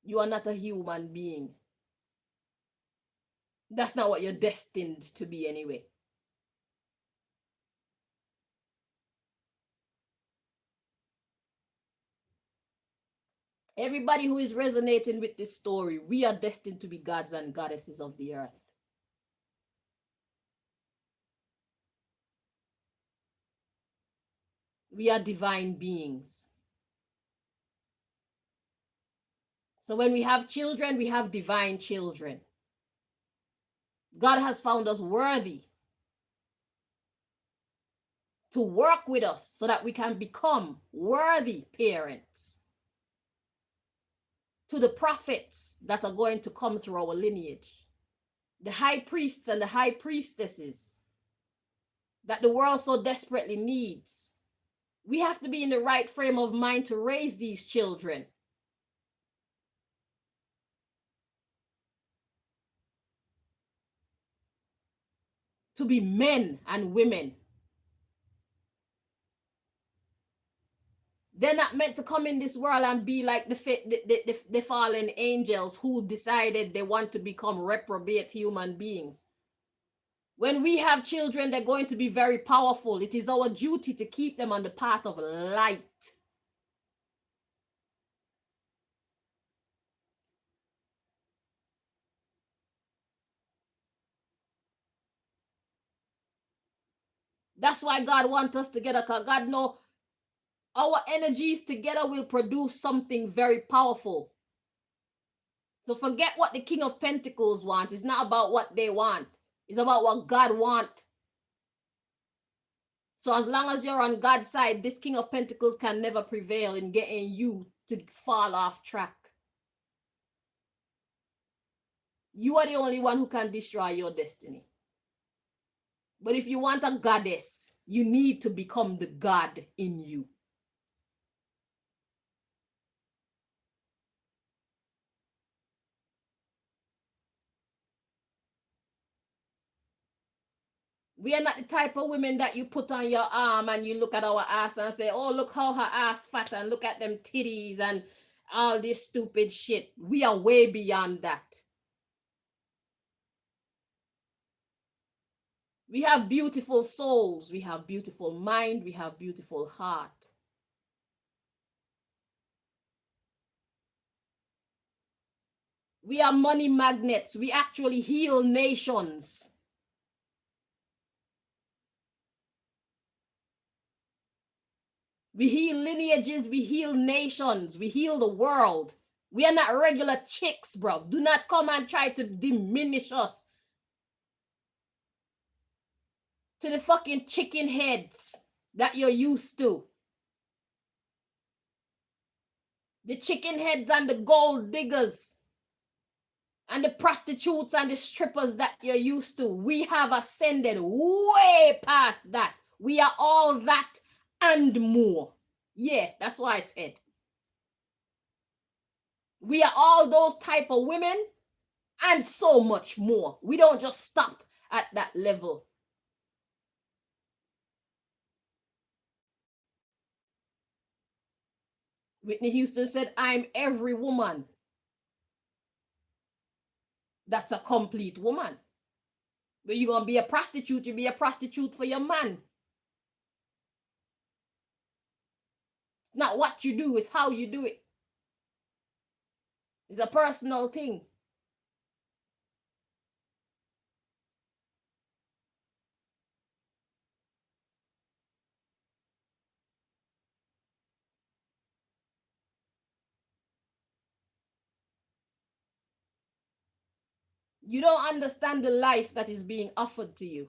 You are not a human being. That's not what you're destined to be anyway. Everybody who is resonating with this story, we are destined to be gods and goddesses of the earth. We are divine beings. So when we have children, we have divine children. God has found us worthy to work with us so that we can become worthy parents to the prophets that are going to come through our lineage, the high priests and the high priestesses that the world so desperately needs. We have to be in the right frame of mind to raise these children. To be men and women. They're not meant to come in this world and be like the fallen angels who decided they want to become reprobate human beings. When we have children, they're going to be very powerful. It is our duty to keep them on the path of light. That's why God wants us together, because God knows our energies together will produce something very powerful. So forget what the King of Pentacles wants. It's not about what they want. It's about what God wants. So as long as you're on God's side, this King of Pentacles can never prevail in getting you to fall off track. You are the only one who can destroy your destiny. But if you want a goddess, you need to become the God in you. We are not the type of women that you put on your arm and you look at our ass and say, oh, look how her ass fat and look at them titties and all this stupid shit. We are way beyond that. We have beautiful souls. We have beautiful mind. We have beautiful heart. We are money magnets. We actually heal nations. We heal lineages, we heal nations, we heal the world. We are not regular chicks, bro. Do not come and try to diminish us to the fucking chicken heads that you're used to. The chicken heads and the gold diggers and the prostitutes and the strippers that you're used to. We have ascended way past that. We are all that and more. Yeah, that's why I said. We are all those type of women and so much more. We don't just stop at that level. Whitney Houston said, I'm every woman that's a complete woman. But you're going to be a prostitute, you be a prostitute for your man. It's not what you do, it's how you do it. It's a personal thing. You don't understand the life that is being offered to you.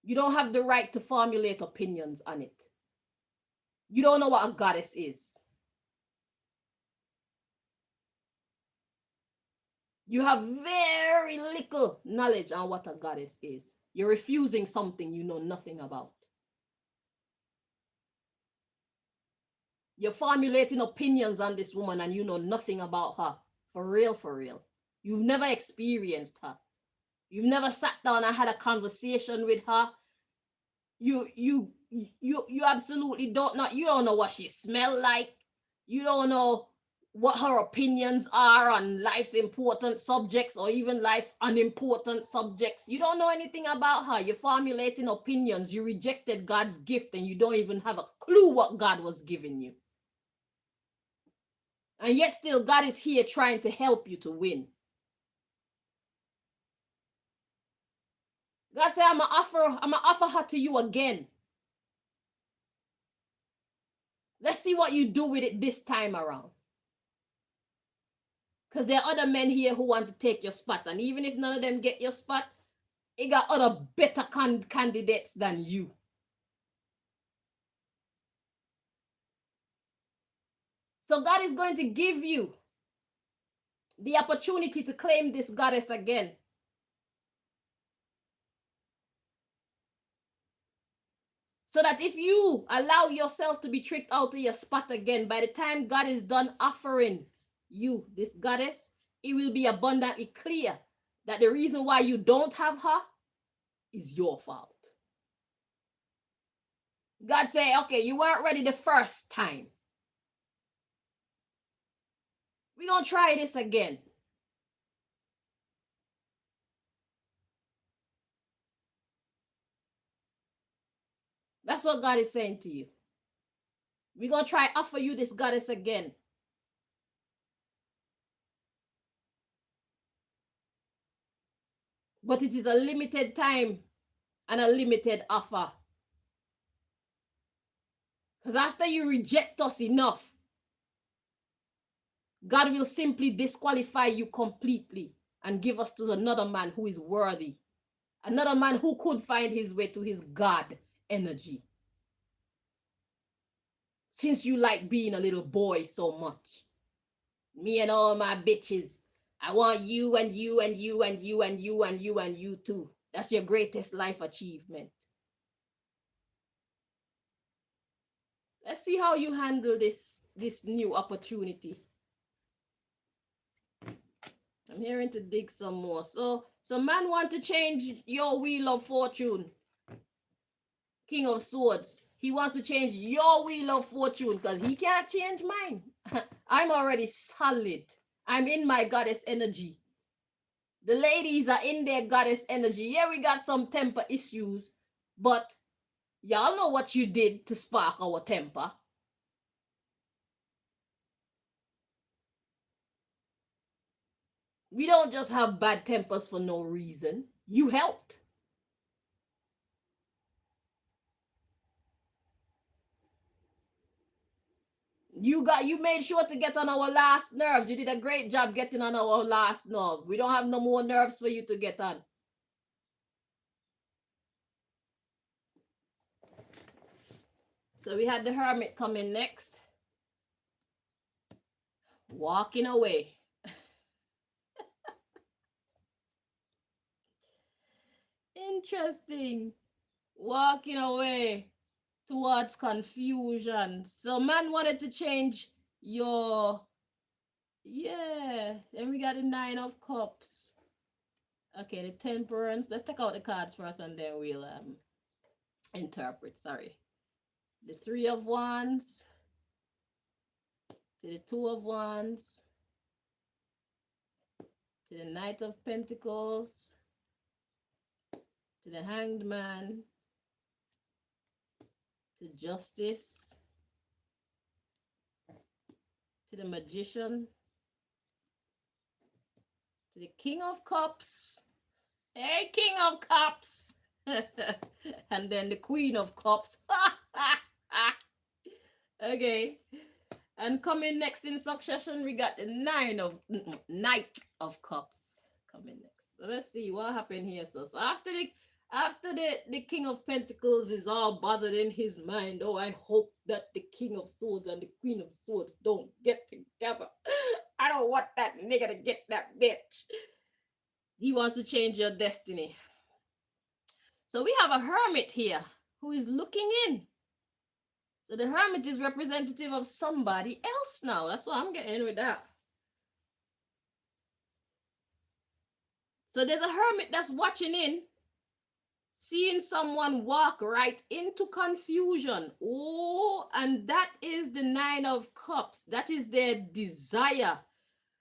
You don't have the right to formulate opinions on it. You don't know what a goddess is. You have very little knowledge on what a goddess is. You're refusing something you know nothing about. You're formulating opinions on this woman and you know nothing about her. For real, for real. You've never experienced her. You've never sat down and had a conversation with her. You absolutely don't know. You don't know what she smelled like. You don't know what her opinions are on life's important subjects or even life's unimportant subjects. You don't know anything about her. You're formulating opinions. You rejected God's gift and you don't even have a clue what God was giving you. And yet still God is here trying to help you to win. God said, I'm gonna offer her to you again. Let's see what you do with it this time around. Because there are other men here who want to take your spot. And even if none of them get your spot, it got other better candidates than you. So God is going to give you the opportunity to claim this goddess again. So that if you allow yourself to be tricked out of your spot again, by the time God is done offering you this goddess, it will be abundantly clear that the reason why you don't have her is your fault. God say, okay, you weren't ready the first time. We're going to try this again. That's what God is saying to you. We're going to try offer you this goddess again. But it is a limited time and a limited offer. Because after you reject us enough, God will simply disqualify you completely and give us to another man who is worthy. Another man who could find his way to his God energy. Since you like being a little boy so much. Me and all my bitches. I want you and you and you and you and you and you and you too. That's your greatest life achievement. Let's see how you handle this new opportunity. I'm hearing to dig some more. So man want to change your wheel of fortune. King of Swords. He wants to change your wheel of fortune because he can't change mine. I'm already solid. I'm in my goddess energy. The ladies are in their goddess energy. Yeah, we got some temper issues, but y'all know what you did to spark our temper. We don't just have bad tempers for no reason. You helped. You made sure to get on our last nerves. You did a great job getting on our last nerve. We don't have no more nerves for you to get on. So we had the Hermit coming next. Walking away. Interesting. Walking away towards confusion. So man wanted to change your, yeah. Then we got the Nine of Cups. Okay, the Temperance. Let's take out the cards first and then we'll interpret. Sorry. The Three of Wands to the Two of Wands to the Knight of Pentacles to the Hanged Man to Justice to the Magician to the King of Cups. Hey, King of Cups. And then the Queen of Cups. Okay. And coming next in succession, we got the Knight of Cups coming next. So let's see what happened here. So after the King of Pentacles is all bothered in his mind. Oh, I hope that the King of Swords and the Queen of Swords don't get together. I don't want that nigga to get that bitch. He wants to change your destiny. So we have a Hermit here who is looking in. So the Hermit is representative of somebody else now. That's what I'm getting with that. So there's a Hermit that's watching in, seeing someone walk right into confusion. Oh, and that is the Nine of Cups. That is their desire.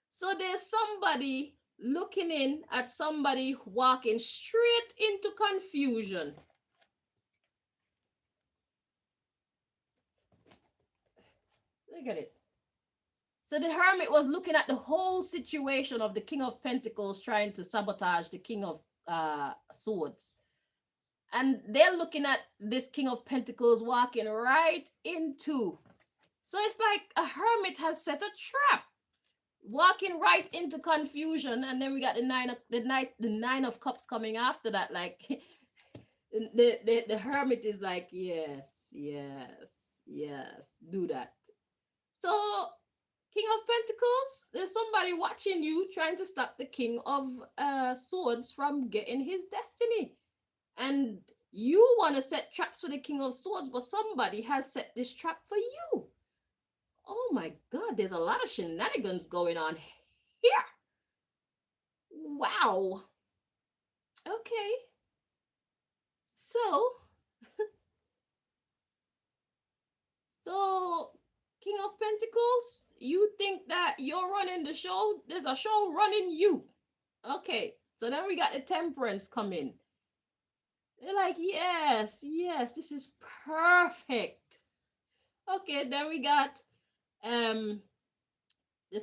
So there's somebody looking in at somebody walking straight into confusion. Look at it. So the Hermit was looking at the whole situation of the King of Pentacles trying to sabotage the King of Swords. And they're looking at this King of Pentacles walking right into. So it's like a Hermit has set a trap, walking right into confusion. And then we got the Nine of Cups coming after that. Like the Hermit is like, yes, do that. So King of Pentacles, there's somebody watching you trying to stop the King of Swords from getting his destiny. And you want to set traps for the King of Swords, but somebody has set this trap for you. Oh my God, there's a lot of shenanigans going on here. Wow. Okay. So King of Pentacles, you think that you're running the show? There's a show running you. Okay, so then we got the Temperance coming. They're like, yes, this is perfect. Okay, then we got the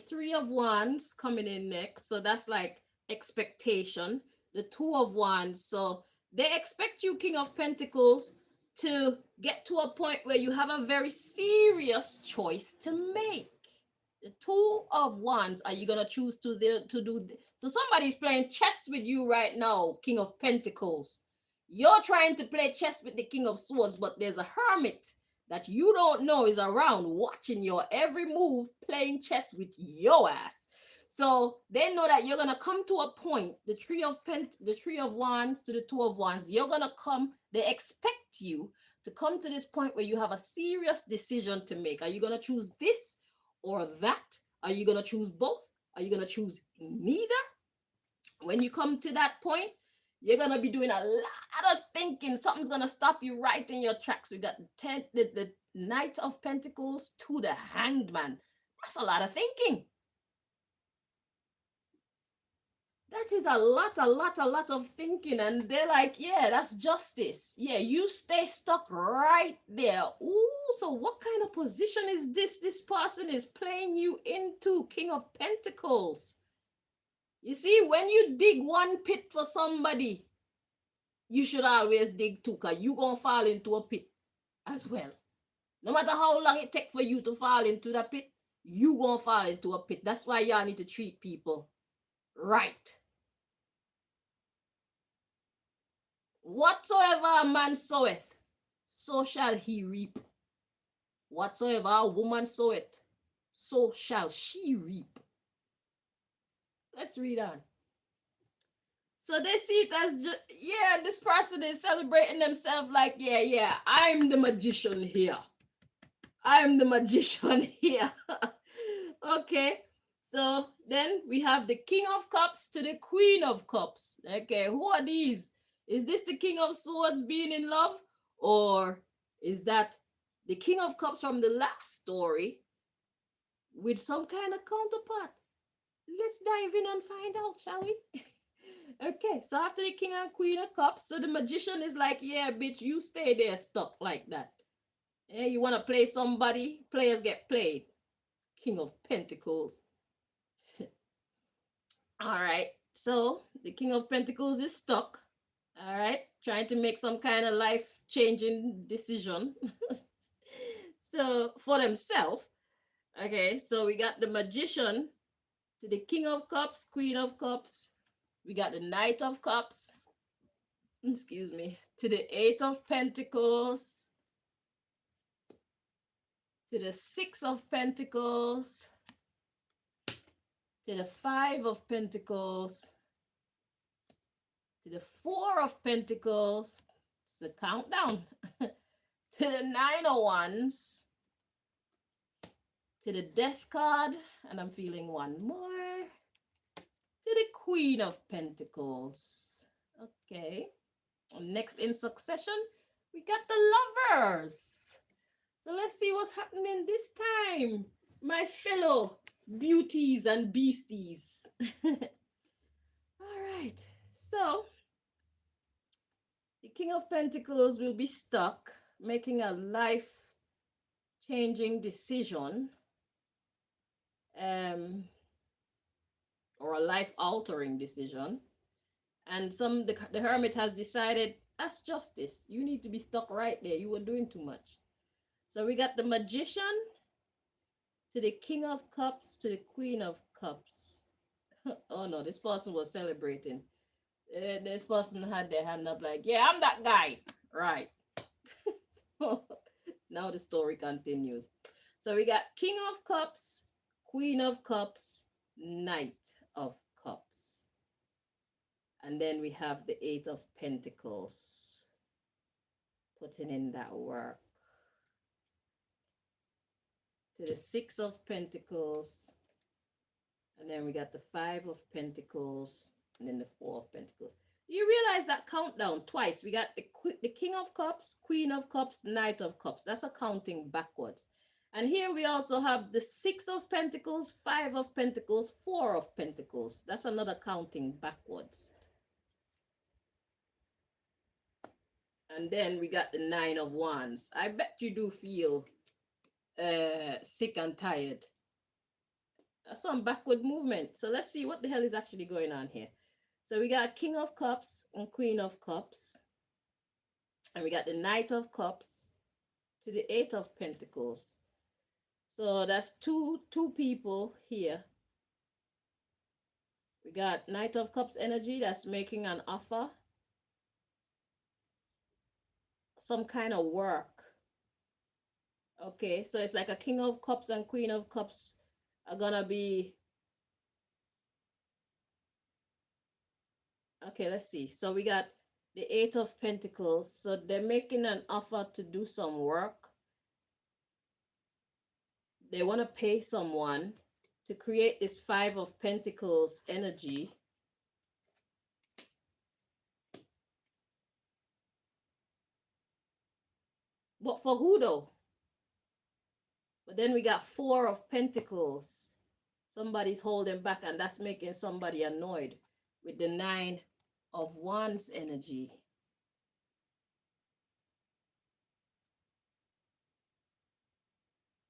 Three of Wands coming in next. So that's like expectation. The Two of Wands. So they expect you, King of Pentacles, to get to a point where you have a very serious choice to make. The Two of Wands, are you gonna choose to do? So somebody's playing chess with you right now, King of Pentacles. You're trying to play chess with the King of Swords, but there's a Hermit that you don't know is around watching your every move, playing chess with your ass. So they know that you're gonna come to a point, the Three of Wands to the Two of Wands, you're gonna come, they expect you to come to this point where you have a serious decision to make. Are you gonna choose this or that? Are you gonna choose both? Are you gonna choose neither? When you come to that point, you're gonna be doing a lot of thinking. Something's gonna stop you right in your tracks. We got the Knight of Pentacles to the Hanged Man. That's a lot of thinking. That is a lot of thinking. And they're like, yeah, that's justice. Yeah, you stay stuck right there. Ooh, so what kind of position is this? This person is playing you into, King of Pentacles. You see, when you dig one pit for somebody, you should always dig two, because you gonna fall into a pit as well. No matter how long it take for you to fall into the pit, you gonna fall into a pit. That's why y'all need to treat people right. Whatsoever a man soweth, so shall he reap. Whatsoever a woman soweth, so shall she reap. Let's read on. So they see it as just, yeah, this person is celebrating themselves like, yeah, I'm the magician here. I'm the magician here. Okay. So then we have the King of Cups to the Queen of Cups. Okay, who are these? Is this the King of Swords being in love? Or is that the King of Cups from the last story with some kind of counterpart? Let's dive in and find out, shall we? Okay, so after the King and Queen of Cups, so the magician is like, yeah, bitch, you stay there stuck like that. Yeah, you want to play somebody, players get played. King of Pentacles. All right, so the King of Pentacles is stuck. All right, trying to make some kind of life changing decision. So for themselves. Okay, so we got the magician to the King of Cups, Queen of Cups. We got the Knight of Cups. Excuse me. To the Eight of Pentacles. To the Six of Pentacles. To the Five of Pentacles. To the Four of Pentacles. It's a countdown. To the Nine of Wands. To the Death card. And I'm feeling one more. To the Queen of Pentacles. Okay. Next in succession, we got the Lovers. So let's see what's happening this time, my fellow beauties and beasties. All right. So the King of Pentacles will be stuck making a life-changing decision, or a life-altering decision. And the Hermit has decided, that's justice. You need to be stuck right there. You were doing too much. So we got the Magician to the King of Cups to the Queen of Cups. Oh no, this person was celebrating. This person had their hand up like, yeah, I'm that guy. Right. So now the story continues. So we got King of Cups, Queen of Cups, Knight of Cups. And then we have the Eight of Pentacles. Putting in that work. To the Six of Pentacles. And then we got the Five of Pentacles. And then the Four of Pentacles. You realize that countdown twice. We got the King of Cups, Queen of Cups, Knight of Cups. That's a counting backwards. And here we also have the Six of Pentacles, Five of Pentacles, Four of Pentacles. That's another counting backwards. And then we got the Nine of Wands. I bet you do feel sick and tired. That's some backward movement. So let's see what the hell is actually going on here. So we got King of Cups and Queen of Cups. And we got the Knight of Cups to the Eight of Pentacles. So that's two people here. We got Knight of Cups energy that's making an offer. Some kind of work. Okay, so it's like a King of Cups and Queen of Cups are gonna be... Okay, let's see. So we got the Eight of Pentacles. So they're making an offer to do some work. They want to pay someone to create this Five of Pentacles energy. But for who though? But then we got Four of Pentacles. Somebody's holding back, and that's making somebody annoyed with the Nine of Wands energy.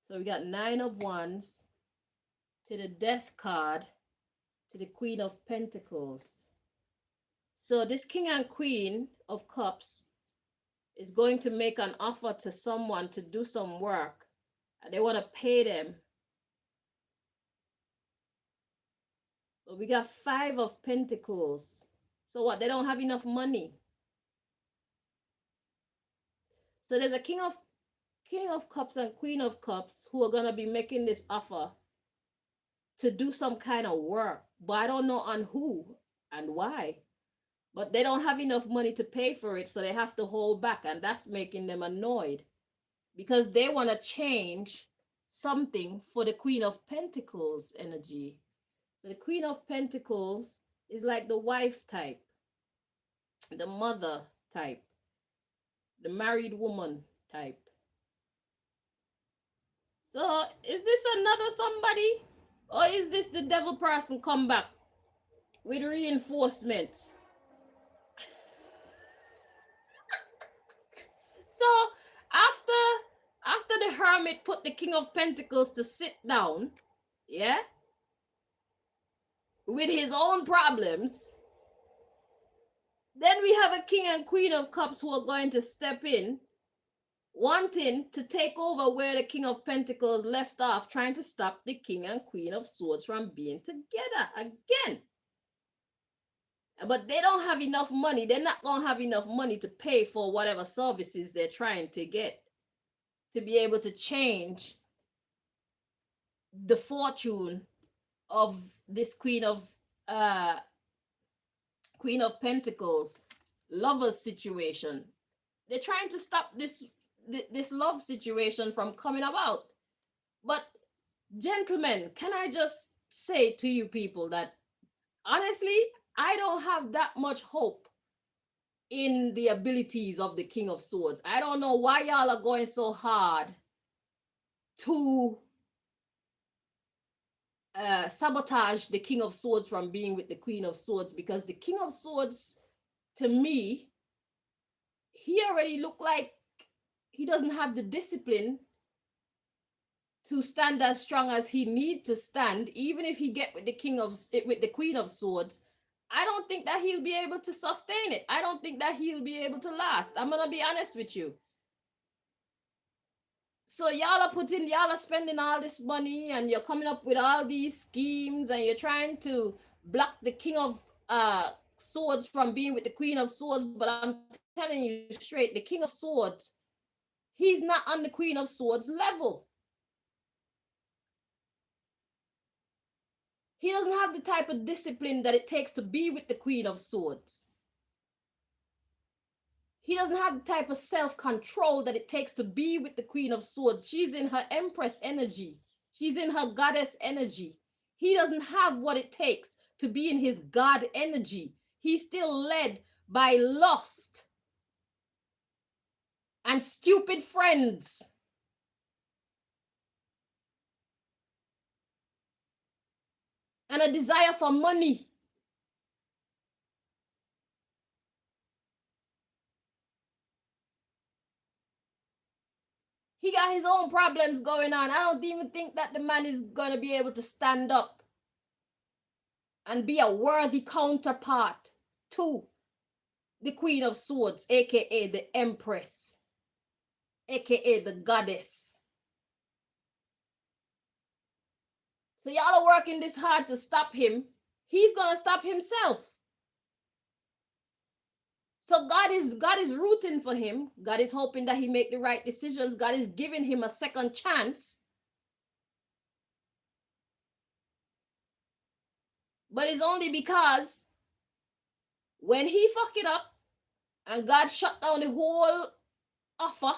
So we got Nine of Wands to the Death card to the Queen of Pentacles. So this King and Queen of Cups is going to make an offer to someone to do some work, and they want to pay them. But we got Five of Pentacles. So what? They don't have enough money. So there's a King of Cups and Queen of Cups who are going to be making this offer to do some kind of work, but I don't know on who and why. But they don't have enough money to pay for it, so they have to hold back, and that's making them annoyed because they want to change something for the Queen of Pentacles energy. So the Queen of Pentacles is like the wife type, the mother type, the married woman type. So is this another somebody, or is this the devil person come back with reinforcements? So after the Hermit put the King of Pentacles to sit down, yeah, with his own problems, then we have a King and Queen of Cups who are going to step in, wanting to take over where the King of Pentacles left off, trying to stop the King and Queen of Swords from being together again. But they don't have enough money. They're not going to have enough money to pay for whatever services they're trying to get to be able to change the fortune of this Queen of Pentacles lovers situation. They're trying to stop this love situation from coming about. But gentlemen, can I just say to you people that honestly, I don't have that much hope in the abilities of the King of Swords. I don't know why y'all are going so hard to sabotage the King of Swords from being with the Queen of Swords, because the King of Swords, to me, he already looked like he doesn't have the discipline to stand as strong as he need to stand. Even if he get with the Queen of Swords, I don't think that he'll be able to sustain it. I don't think that he'll be able to last. I'm gonna be honest with you. So y'all are spending all this money, and you're coming up with all these schemes, and you're trying to block the King of Swords from being with the Queen of Swords. But I'm telling you straight, the King of Swords, he's not on the Queen of Swords level. He doesn't have the type of discipline that it takes to be with the Queen of Swords. He doesn't have the type of self-control that it takes to be with the Queen of Swords. She's in her Empress energy. She's in her goddess energy. He doesn't have what it takes to be in his God energy. He's still led by lust and stupid friends. And a desire for money. He got his own problems going on. I don't even think that the man is going to be able to stand up and be a worthy counterpart to the Queen of Swords, aka the Empress, aka the goddess. So y'all are working this hard to stop him. He's gonna stop himself. So God is rooting for him. God is hoping that he make the right decisions. God is giving him a second chance. But it's only because when he fuck it up and God shut down the whole offer,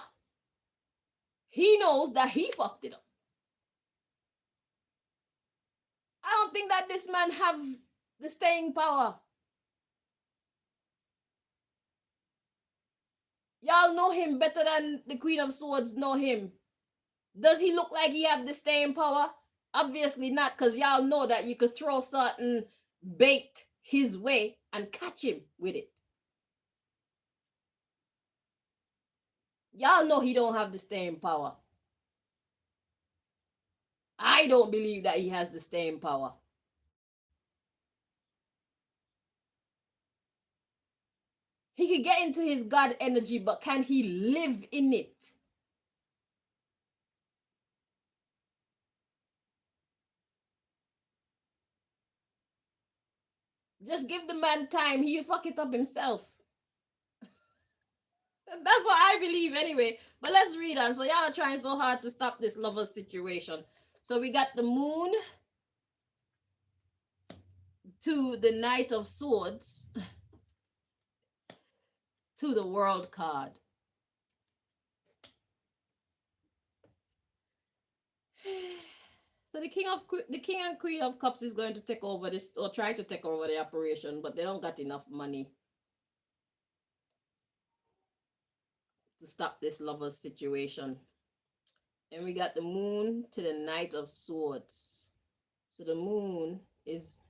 he knows that he fucked it up. I don't think that this man have the staying power. Y'all know him better than the Queen of Swords know him. Does he look like he have the staying power? Obviously not, because y'all know that you could throw certain bait his way and catch him with it. Y'all know he don't have the staying power. I don't believe that he has the staying power. He can get into his God energy, but can he live in it? Just give the man time. He'll fuck it up himself. That's what I believe anyway. But let's read on. So y'all are trying so hard to stop this lover situation. So we got the moon to the Knight of Swords to the World card. So the king and queen of cups is going to take over this, or try to take over the operation, but they don't got enough money to stop this lovers situation. And we got the moon to the Knight of Swords. So the moon is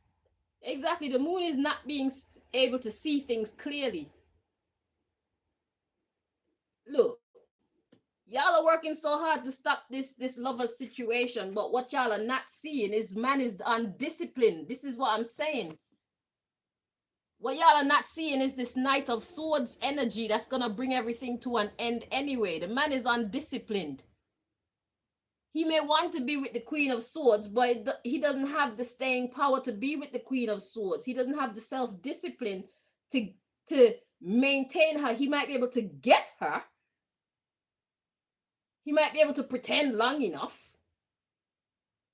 exactly, the moon is not being able to see things clearly. Look, y'all are working so hard to stop this lovers situation, but what y'all are not seeing is man is undisciplined. This is what I'm saying. What y'all are not seeing is this Knight of Swords energy that's gonna bring everything to an end anyway. The man is undisciplined. He may want to be with the Queen of Swords, but he doesn't have the staying power to be with the Queen of Swords. He doesn't have the self-discipline to maintain her. He might be able to get her. He might be able to pretend long enough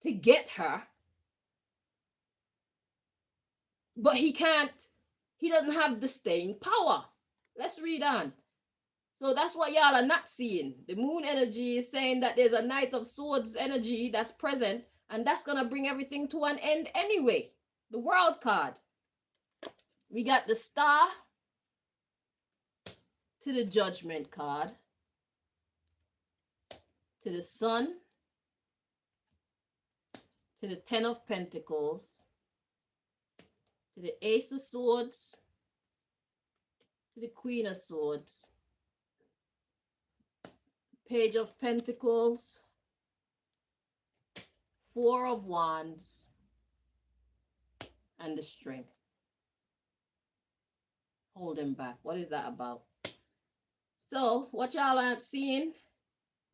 to get her. But he doesn't have the staying power. Let's read on. So that's what y'all are not seeing. The moon energy is saying that there's a Knight of Swords energy that's present, and that's going to bring everything to an end anyway. The World card. We got the Star to the Judgment card, to the Sun, to the Ten of Pentacles, to the Ace of Swords, to the Queen of Swords, Page of Pentacles, Four of Wands, and the Strength. Hold him back. What is that about? So what y'all aren't seeing,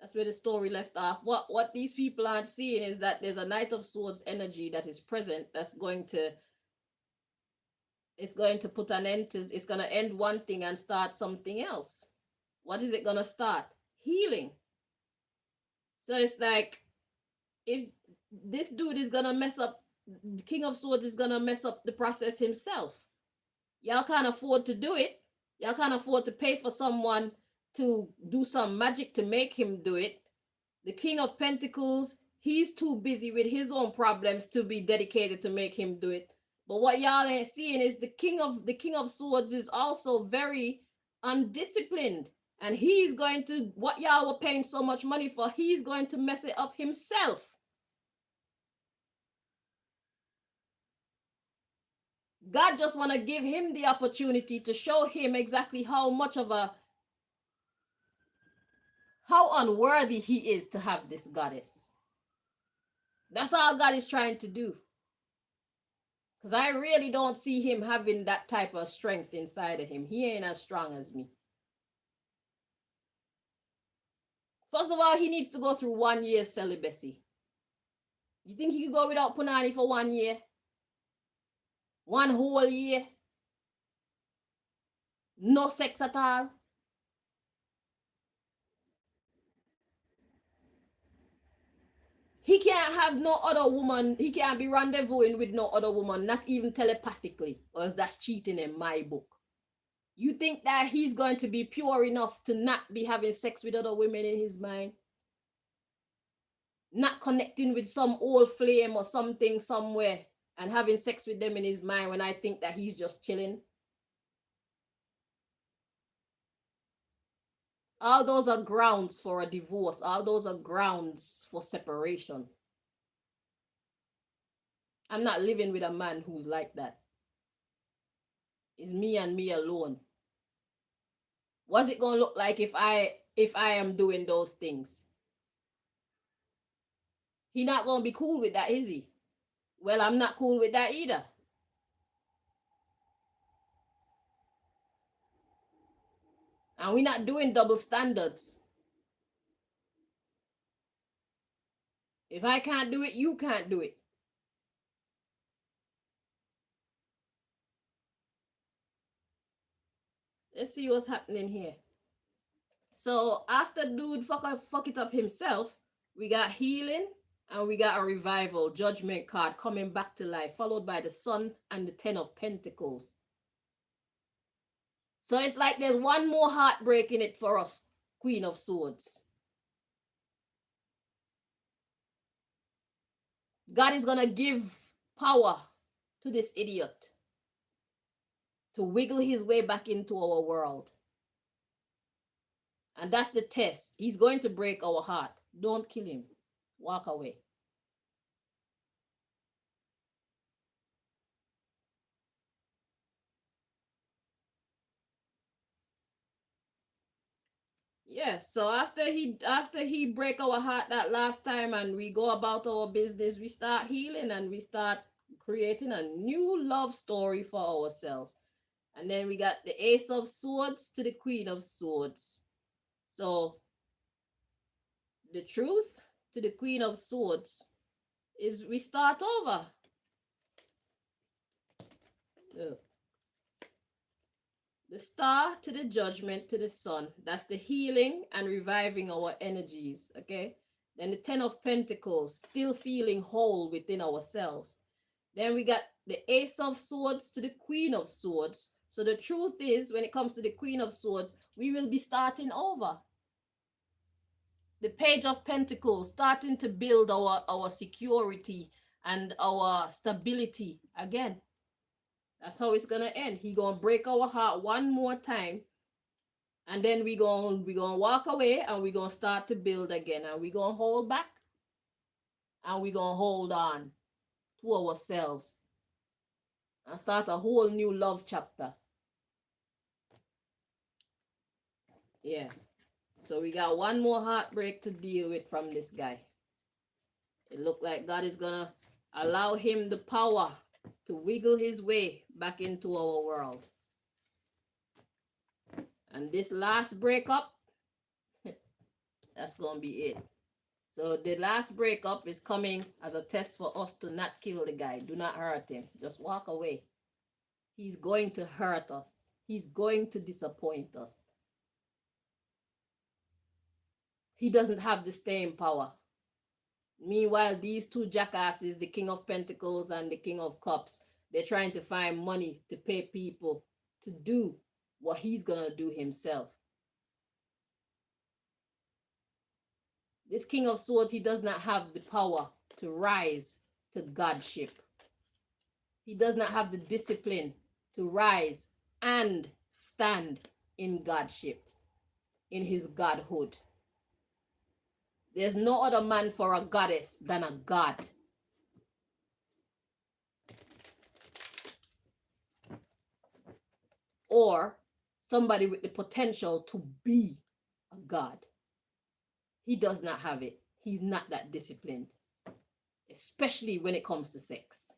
that's where the story left off. What these people aren't seeing is that there's a Knight of Swords energy that is present that's going to, it's going to put an end to, it's going to end one thing and start something else. What is it going to start? Healing. So it's like, if this dude is going to mess up, the King of Swords is going to mess up the process himself. Y'all can't afford to do it. Y'all can't afford to pay for someone to do some magic to make him do it. The King of Pentacles, he's too busy with his own problems to be dedicated to make him do it. But what y'all ain't seeing is the King of Swords is also very undisciplined. And he's going to, what y'all were paying so much money for, he's going to mess it up himself. God just want to give him the opportunity to show him exactly how unworthy he is to have this goddess. That's all God is trying to do. Because I really don't see him having that type of strength inside of him. He ain't as strong as me. First of all, he needs to go through 1 year celibacy. You think he could go without Punani for 1 year? 1 whole year? No sex at all? He can't have no other woman. He can't be rendezvousing with no other woman, not even telepathically, or else that's cheating in my book. You think that he's going to be pure enough to not be having sex with other women in his mind? Not connecting with some old flame or something somewhere and having sex with them in his mind when I think that he's just chilling? All those are grounds for a divorce. All those are grounds for separation. I'm not living with a man who's like that. It's me and me alone. What's it gonna look like if I am doing those things? He not gonna be cool with that, is he? Well, I'm not cool with that either. And we're not doing double standards. If I can't do it, you can't do it. Let's see what's happening here. So after dude fuck it up himself, we got healing and we got a revival, judgment card coming back to life, followed by the sun and the 10 of pentacles. So it's like there's one more heartbreak in it for us, Queen of Swords. God is gonna give power to this idiot to wiggle his way back into our world. And that's the test. He's going to break our heart. Don't kill him. Walk away. Yeah, so after he break our heart that last time and we go about our business, we start healing and we start creating a new love story for ourselves. And then we got the Ace of Swords to the Queen of Swords. So the truth to the Queen of Swords is we start over. The Star to the Judgment to the Sun. That's the healing and reviving our energies, okay? Then the 10 of Pentacles, still feeling whole within ourselves. Then we got the Ace of Swords to the Queen of Swords. So the truth is, when it comes to the Queen of Swords, we will be starting over. The Page of Pentacles, starting to build our security and our stability again. That's how it's gonna end. He gonna break our heart one more time, and then we gonna walk away and we gonna start to build again, and we gonna hold back and we gonna hold on to ourselves and start a whole new love chapter. Yeah. So we got one more heartbreak to deal with from this guy. It looked like God is gonna allow him the power to wiggle his way back into our world. And this last breakup, that's gonna be it. So the last breakup is coming as a test for us to not kill the guy. Do not hurt him. Just walk away. He's going to hurt us. He's going to disappoint us. He doesn't have the staying power. Meanwhile, these two jackasses, the King of Pentacles and the King of Cups, they're trying to find money to pay people to do what he's gonna do himself. This King of Swords, he does not have the power to rise to godship. He does not have the discipline to rise and stand in godship, in his godhood. There's no other man for a goddess than a god. Or somebody with the potential to be a god. He does not have it. He's not that disciplined, especially when it comes to sex.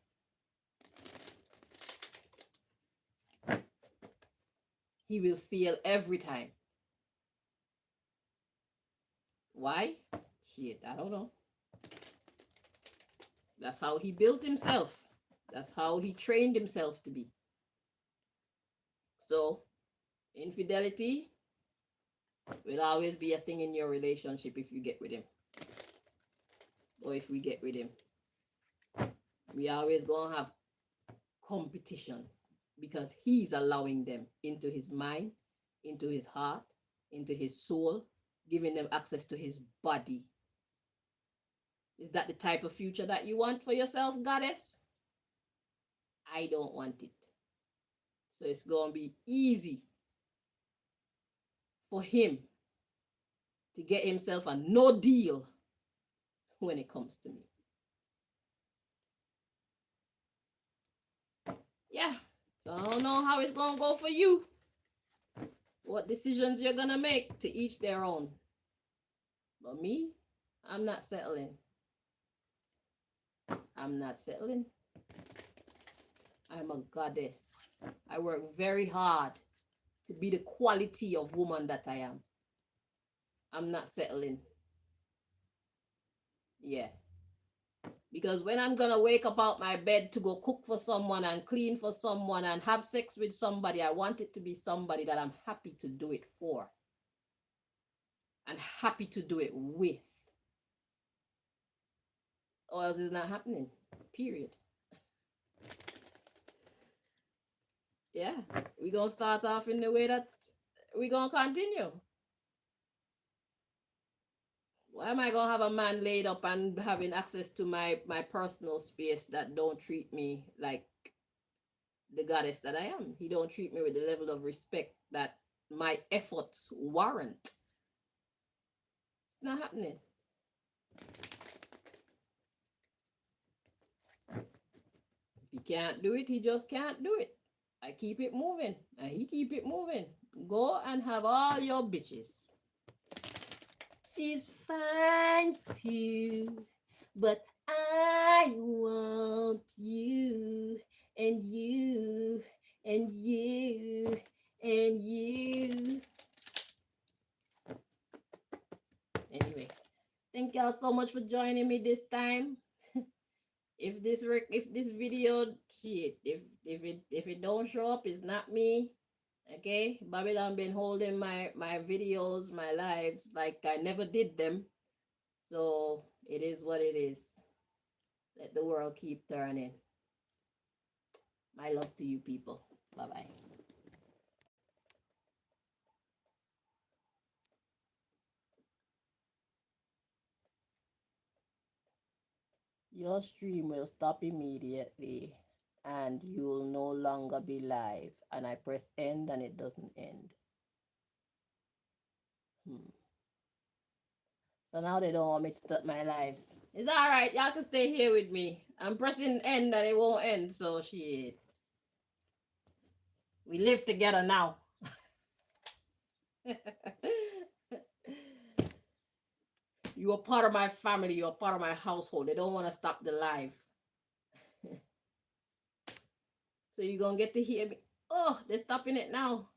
He will fail every time. Why? Shit, I don't know. That's how he built himself. That's how he trained himself to be. So, infidelity will always be a thing in your relationship if you get with him. Or if we get with him. We always gonna have competition because he's allowing them into his mind, into his heart, into his soul, giving them access to his body. Is that the type of future that you want for yourself, goddess? I don't want it. So it's going to be easy for him to get himself a no deal when it comes to me. Yeah. So I don't know how it's going to go for you. What decisions you're going to make, to each their own. But me, I'm not settling. I'm not settling. I'm a goddess. I work very hard to be the quality of woman that I am. I'm not settling. Yeah. Because when I'm gonna wake up out my bed to go cook for someone and clean for someone and have sex with somebody, I want it to be somebody that I'm happy to do it for and happy to do it with. Or else it's not happening. Period. Yeah. We're gonna start off in the way that we're gonna continue. Why am I gonna have a man laid up and having access to my personal space that don't treat me like the goddess that I am? He don't treat me with the level of respect that my efforts warrant. It's not happening. If he can't do it, he just can't do it. I keep it moving and he keep it moving. Go and have all your bitches. She's fine too, but I want you and you and you and you. Anyway, thank y'all so much for joining me this time. If this video, shit, if it don't show up, it's not me. Okay, Babylon been holding my videos, my lives like I never did them. So it is what it is. Let the world keep turning. My love to you people. Bye-bye. Your stream will stop immediately and you will no longer be live. And I press end and it doesn't end. So now they don't want me to start my lives. It's all right. Y'all can stay here with me. I'm pressing end and it won't end. So shit. We live together now. You are part of my family. You are part of my household. They don't want to stop the live. So you're going to get to hear me. Oh, they're stopping it now.